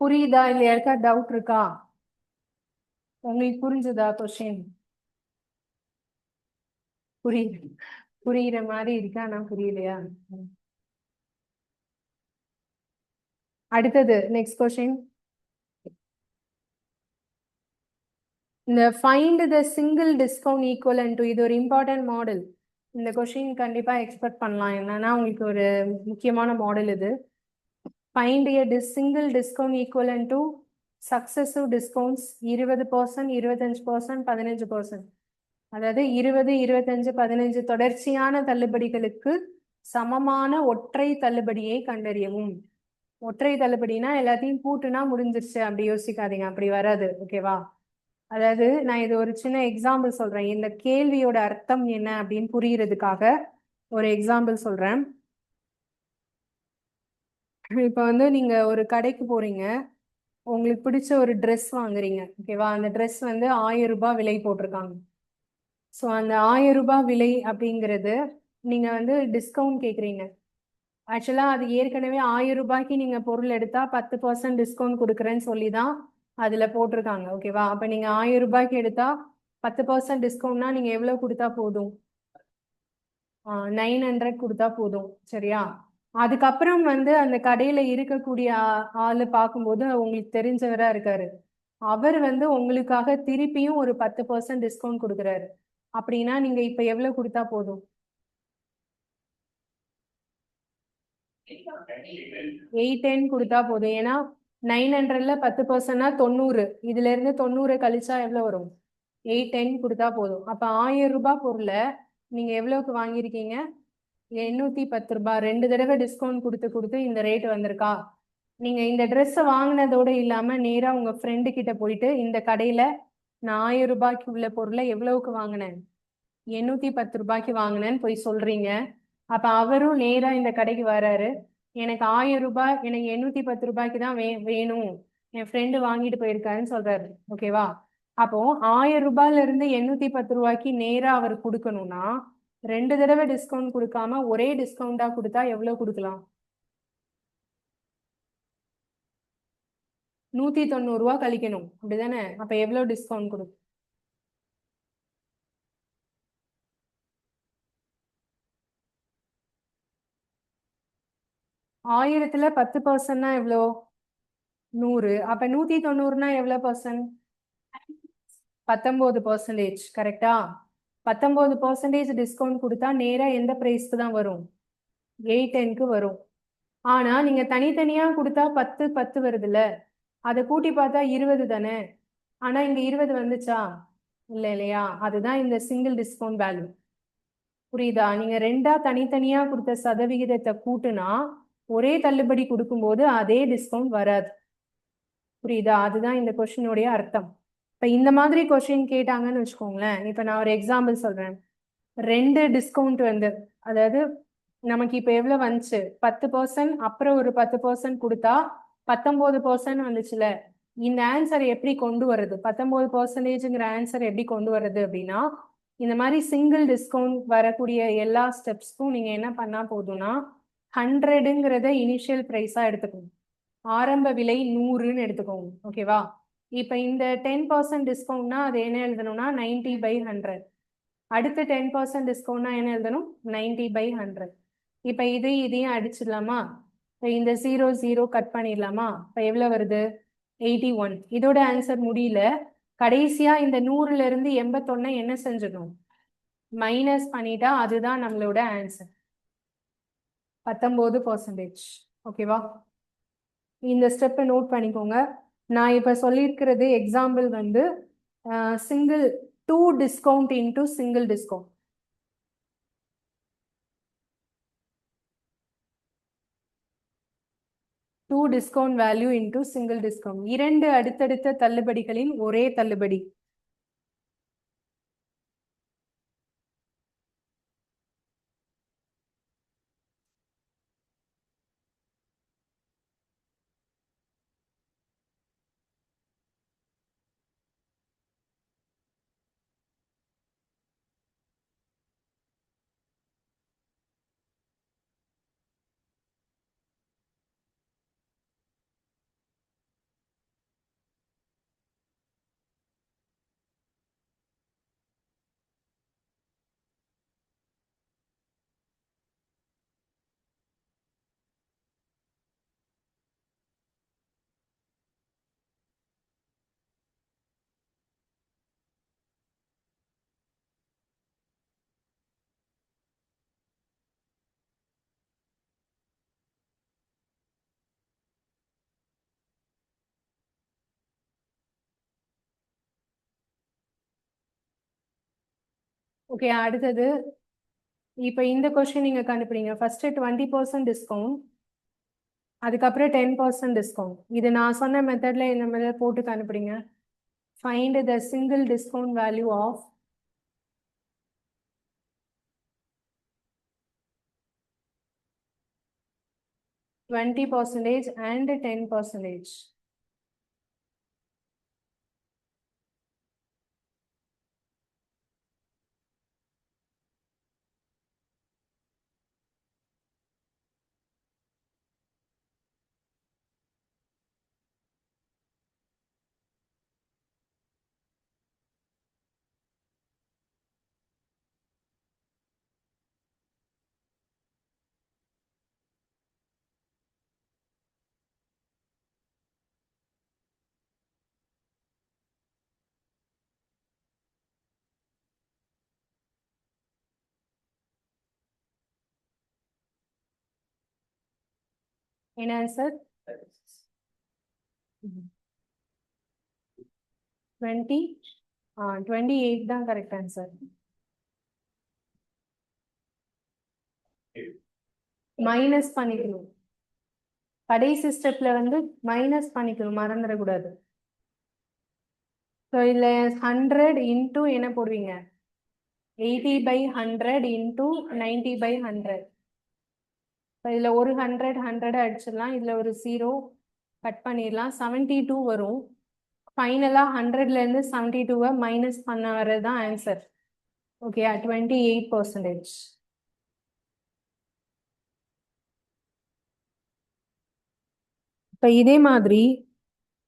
[SPEAKER 1] புரியுதா? இல்ல யாருக்கா டவுட் இருக்கா? உங்களுக்கு புரிஞ்சுதா கொஸ்டின்? புரியுது. புரியுற மாதிரி இருக்கா? நான் புரியலையா? அடுத்தது நெக்ஸ்ட் கொஸ்டின். இந்த find the single discount equivalent to, இது ஒரு இம்பார்ட்டன்ட் மாடல். இந்த கொஸ்டின் கண்டிப்பா எக்ஸ்பெக்ட் பண்ணலாம். என்னன்னா உங்களுக்கு ஒரு முக்கியமான மாடல் இது. Find a single discount equivalent to successive discounts 20%, 25%, 15%. அதாவது 20, 25, 15 தொடர்ச்சியான தள்ளுபடிகளுக்கு சமமான ஒற்றை தள்ளுபடியை கண்டறியவும். ஒற்றை தள்ளுபடினா எல்லாத்தையும் கூட்டுனா முடிஞ்சிருச்சு அப்படி யோசிக்காதீங்க. அப்படி வராது. ஓகேவா? அதாவது நான் இது ஒரு சின்ன எக்ஸாம்பிள் சொல்றேன். இந்த கேள்வியோட அர்த்தம் என்ன அப்படின்னு புரியறதுக்காக ஒரு எக்ஸாம்பிள் சொல்றேன். இப்போ வந்து நீங்க ஒரு கடைக்கு போறீங்க. உங்களுக்கு பிடிச்ச ஒரு ட்ரெஸ் வாங்குறீங்க. ஓகேவா? அந்த ட்ரெஸ் வந்து 1000 ரூபாய் விலை போட்டிருக்காங்க. ஸோ அந்த 1000 ரூபாய் விலை அப்படிங்கிறது நீங்க வந்து டிஸ்கவுண்ட் கேட்குறீங்க. ஆக்சுவலா அது ஏற்கனவே 1000 ரூபாய்க்கு நீங்க பொருள் எடுத்தா 10% டிஸ்கவுண்ட் கொடுக்குறேன்னு சொல்லி தான் அதுல போட்டிருக்காங்க. ஓகேவா? அப்ப நீங்க 1000 ரூபாய்க்கு எடுத்தா 10% டிஸ்கவுண்ட்னா நீங்க எவ்வளவு கொடுத்தா போதும்? 900 கொடுத்தா போதும். சரியா? அதுக்கப்புறம் வந்து அந்த கடையில இருக்கக்கூடிய ஆளு பார்க்கும்போது உங்களுக்கு தெரிஞ்சவரா இருக்காரு. அவர் வந்து உங்களுக்காக திருப்பியும் ஒரு 10% டிஸ்கவுண்ட் கொடுக்குறாரு. அப்படின்னா நீங்க இப்ப எவ்வளவு கொடுத்தா போதும்? 810 கொடுத்தா போதும். ஏன்னா 900ல 10%னா 90. இதுல இருந்து 90 கழிச்சா எவ்வளவு வரும்? 810 கொடுத்தா போதும். அப்ப 1000 ரூபாய் பொருளை நீங்க எவ்வளவுக்கு வாங்கியிருக்கீங்க? 810 ரூபாய். 2 தடவை டிஸ்கவுண்ட் கொடுத்து கொடுத்து இந்த ரேட் வந்திருக்கா? நீங்க இந்த ட்ரெஸ் வாங்கினதோட இல்லாம நேரா உங்க ஃப்ரெண்டு கிட்ட போயிட்டு இந்த கடையில நான் 1000 ரூபாய்க்கு உள்ள பொருளை எவ்வளவுக்கு வாங்கினேன்? 810 ரூபாய்க்கு வாங்கினேன்னு போய் சொல்றீங்க. அப்ப அவரும் நேரா இந்த கடைக்கு வராரு. எனக்கு 1000 ரூபாய், எனக்கு 810 ரூபாய்க்கு தான் வேணும், என் ஃப்ரெண்டு வாங்கிட்டு போயிருக்காருன்னு சொல்றாரு. ஓகேவா? அப்போ 1000 ரூபாயில இருந்து 810 ரூபாய்க்கு நேரா அவர் கொடுக்கணும்னா 2 தடவை டிஸ்கவுண்ட் கொடுக்காம ஒரே டிஸ்கவுண்டா கொடுத்தா எவ்வளவு கொடுக்கலாம்? 190 ரூபாய் கழிக்கணும், அப்படிதானே? அப்ப எவ்வளவு டிஸ்கவுண்ட் கொடுக்கும்? 1000த்துல 10%னா எவ்வளோ? 100. அப்ப 190னா எவ்வளவு பர்சன்ட்? 19%. கரெக்டா? 19% டிஸ்கவுண்ட் கொடுத்தா நேரா எந்த பிரைஸ்க்கு தான் வரும்? 810க்கு வரும். ஆனா நீங்க தனித்தனியா கொடுத்தா 10 10 வருதுல்ல, அதை கூட்டி பார்த்தா 20 தானே. ஆனா இங்க 20 வந்துச்சா? இல்ல இல்லையா? அதுதான் இந்த சிங்கிள் டிஸ்கவுண்ட் வேல்யூ. புரியுதா? நீங்க ரெண்டா தனித்தனியா கொடுத்த சதவிகிதத்தை கூட்டுனா ஒரே தள்ளுபடி கொடுக்கும்போது அதே டிஸ்கவுண்ட் வராது. புரியுதா? அதுதான் இந்த கொஸ்டினுடைய அர்த்தம். இப்ப இந்த மாதிரி கொஸ்டின் கேட்டாங்கன்னு வச்சுக்கோங்களேன். இப்ப நான் ஒரு எக்ஸாம்பிள் சொல்றேன். 2 டிஸ்கவுண்ட் வந்து, அதாவது நமக்கு இப்ப எவ்வளவு வந்துச்சு? 10% அப்புறம் ஒரு 10% கொடுத்தா 19% வந்துச்சுல. இந்த ஆன்சர் எப்படி கொண்டு வர்றது? 19%ங்கிற ஆன்சர் எப்படி கொண்டு வர்றது அப்படின்னா, இந்த மாதிரி சிங்கிள் டிஸ்கவுண்ட் வரக்கூடிய எல்லா ஸ்டெப்ஸ்க்கும் நீங்க என்ன பண்ணா போதும்னா 100ங்கிறத இனிஷியல் பிரைஸா எடுத்துக்கணும். ஆரம்ப விலை 100ன்னு எடுத்துக்கோங்க. ஓகேவா? இப்ப இந்த 10% டிஸ்கவுண்ட்னா அது என்ன எழுதணும்னா 90/100. அடுத்த 10% டிஸ்கவுண்ட்னா என்ன எழுதணும்? 90/100. இப்ப இதையும் அடிச்சிடலாமா? இப்ப இந்த 0 0 கட் பண்ணிடலாமா? இப்ப எவ்வளவு வருது? 81. இதோட ஆன்சர் முடியல. கடைசியா இந்த 100ல இருந்து 81 என்ன செஞ்சிடணும்? மைனஸ் பண்ணிட்டா அதுதான் நம்மளோட ஆன்சர், 19%. ஓகேவா? இந்த ஸ்டெப்பை நோட் பண்ணிக்கோங்க. நான் இப்ப சொல்லியிருக்கிறது எக்ஸாம்பிள் வந்து single 2 discount into single discount. Two discount value into single discount. 2 அடுத்தடுத்த தள்ளுபடிகளின் ஒரே தள்ளுபடி. ஓகே, அடுத்தது இப்ப இந்த கொஸ்டின் நீங்க கண்டுபிடிங்க. ஃபர்ஸ்ட் 20% டிஸ்கவுண்ட், அதுக்கப்புறம் 10% டிஸ்கவுண்ட். இது நான் சொன்ன மெத்தட்ல இந்த மெத்தட் போட்டு கண்டுபிடிங்க. Find the single discount value of 20% and 10%. என்ன ஆன்சர்? 28 தான் கரெக்ட் ஆன்சர். மைனஸ் பண்ணிக்கணும். கடைசி ஸ்டெப்ல வந்து மைனஸ் பண்ணிக்கணும், மறந்துடக்கூடாது. ஸோ இதுல 100 இன்டூ என்ன போடுவீங்க? 80/100 இன்டூ 90/100. இதுல ஒரு 100 அடிச்சிடலாம். இதுல ஒரு 0 கட் பண்ணிடலாம். 72 வரும். ஃபைனலா 100ல இருந்து 72 மைனஸ் பண்ண வரதுதான் ஆன்சர். ஓகே, 28%. இப்போ இதே மாதிரி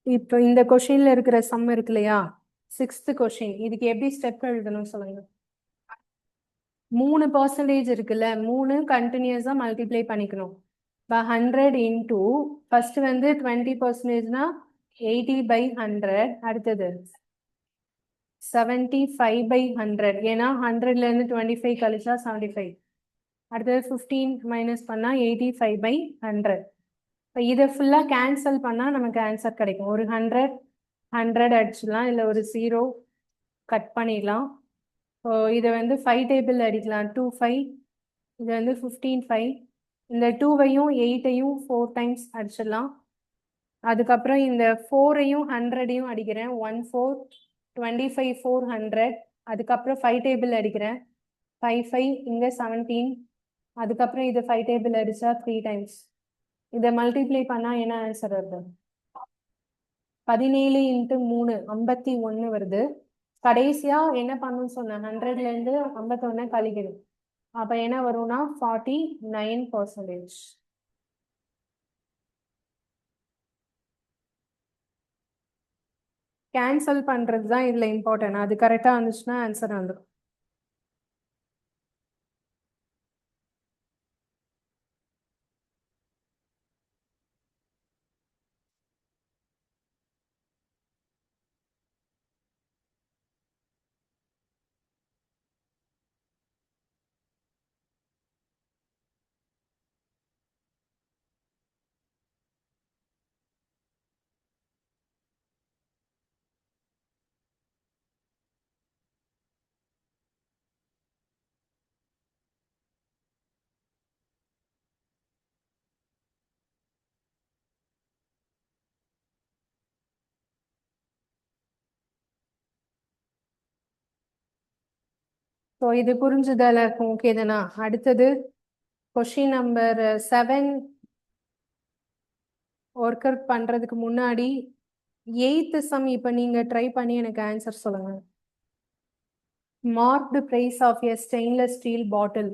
[SPEAKER 1] இப்போ இந்த கொஷின்ல இருக்கிற சம் இருக்கு இல்லையா, 6th கொஷின், இதுக்கு எப்படி ஸ்டெப் எழுதணும் சொல்லுங்க. 3% இருக்குல்ல, 3 கண்டினியூஸா மல்டிப்ளை பண்ணிக்கணும். இப்போ 100 இன்டூ ஃபர்ஸ்ட் வந்து 20%னா 80/100, அடுத்தது 75/100, ஏன்னா 100ல இருந்து 25 கழிச்சா 75, அடுத்தது 15 மைனஸ் பண்ணா 85/100. இப்போ இதை ஃபுல்லா கேன்சல் பண்ணா நமக்கு ஆன்சர் கிடைக்கும். ஒரு 100 அடிச்சிடலாம், இல்லை ஒரு 0 கட் பண்ணிடலாம். ஸோ இதை வந்து 5 டேபிள் அடிக்கலாம். 2 5, இது வந்து 15 5. இந்த 2வையும் 8ஐயும் 4 டைம்ஸ் அடிச்சிடலாம். அதுக்கப்புறம் இந்த 4ஐயும் 100ஐயும் அடிக்கிறேன். 1 4 25 400. அதுக்கப்புறம் 5 டேபிள் அடிக்கிறேன். 5 5, இங்க 17. அதுக்கப்புறம் இது 5 டேபிள் அடிச்சா 3 டைம்ஸ். இதை மல்டிப்ளை பண்ணா என்ன ஆன்சர் வருது? 17 × 3 51 வருது. கடைசியா என்ன பண்ணணும்னு சொன்னேன்? 100ல இருந்து 51 கழிக்கணும். அப்ப என்ன வரும்னா 49%. கேன்சல் பண்றது தான் இதுல இம்பார்ட்டன்ட். அது கரெக்டா வந்துச்சுன்னா ஆன்சர் வந்துடும். ஸோ இது புரிஞ்சுதல ஓகே தானா? அடுத்தது கொஷின் நம்பர் 7 ஒர்க் அவுட் பண்றதுக்கு முன்னாடி 8th சம் இப்போ நீங்க ட்ரை பண்ணி எனக்கு ஆன்சர் சொல்லுங்க. Marked price of a stainless steel bottle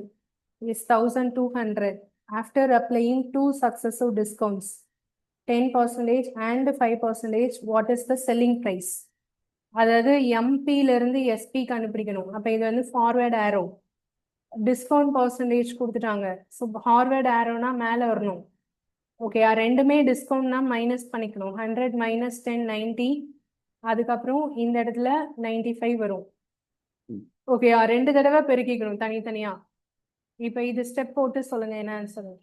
[SPEAKER 1] is 1200 after applying 2 successive discounts, 10% and 5%. What is the selling price? அதாவது எம்பில இருந்து எஸ்பி கண்டுபிடிக்கணும். அப்ப இது வந்து ஃபார்வர்ட் ஆரோ. டிஸ்கவுண்ட் பர்சன்டேஜ் கொடுத்துட்டாங்க. ஸோ ஃபார்வர்ட் ஆரோனா மேலே வரணும். ஓகே, ரெண்டுமே டிஸ்கவுண்ட்னா மைனஸ் பண்ணிக்கணும். 100 மைனஸ் 10 90. அதுக்கப்புறம் இந்த இடத்துல 95 வரும். ஓகே, 2 தடவை பெருக்கிக்கணும் தனித்தனியா. இப்போ இது ஸ்டெப் போட்டு சொல்லுங்க என்ன ஆன்சர்.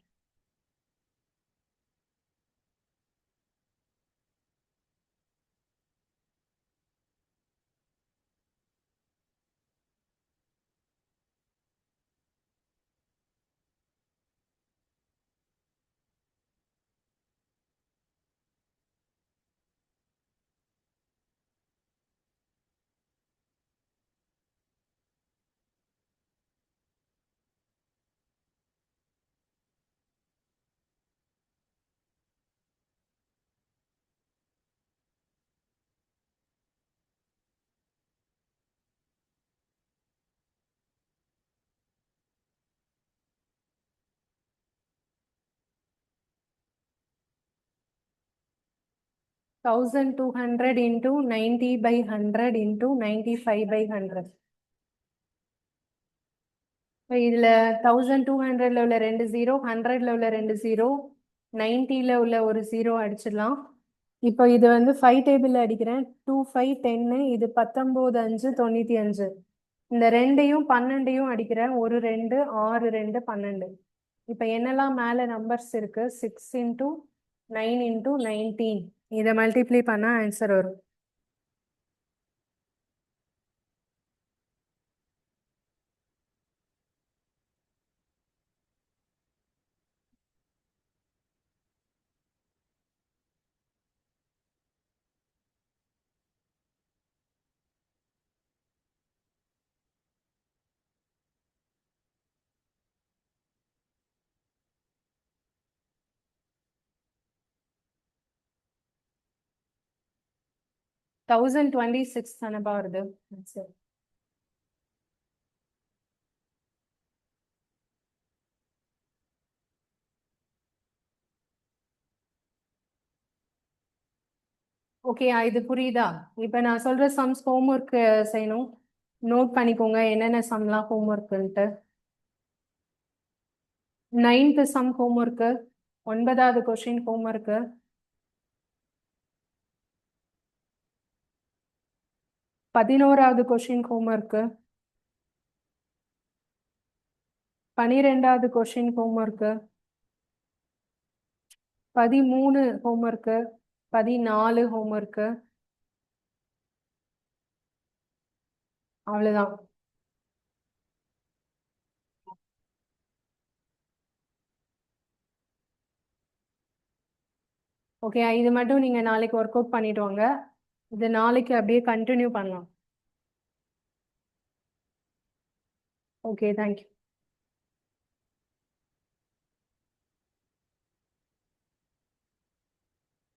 [SPEAKER 1] 1200 into 90/100 into 95/100. இதுல 1200ல உள்ள 2 0, 100ல உள்ள 2 0, 90ல உள்ள ஒரு 0 அடிச்சிடலாம். இப்போ இது வந்து 5 டேபிள் அடிக்கிறேன். 2 5 10, இது 19 5 95. இந்த 2ஐயும் 12ஐயும் அடிக்கிறேன். ஒரு 2 6 2 12. இப்போ என்னெல்லாம் மேலே நம்பர்ஸ் இருக்கு 6 இன்டூ 9 இன்டூ 19 இதை மல்டிப்ளை பண்ணால் ஆன்சர் வரும். தௌசண்ட் 26 தானப்பா வருது ஆன்சர். ஓகே இது புரியுதா? இப்போ நான் சொல்ற சம்ஸ் ஹோம்ஒர்க் செய்யணும், நோட் பண்ணிக்கோங்க என்னென்ன சம்லாம் ஹோம்ஒர்க்குன்ட்டு. 9th சம் ஹோம்ஒர்க்கு, 9வது கொஸ்டின் ஹோம்ஒர்க்கு, 11வது கொஸ்டின் ஹோம்ஒர்க்கு, 12வது கொஸ்டின் ஹோம்ஒர்க்கு, 13 ஹோம்ஒர்க்கு, 14 ஹோம்ஒர்க்கு, அவ்வளோதான். ஓகே இது மட்டும் நீங்கள் நாளைக்கு ஒர்க் அவுட் பண்ணிட்டு வாங்க, இது நாளைக்கு அப்படியே கண்டினியூ பண்ணலாம். Okay thank you.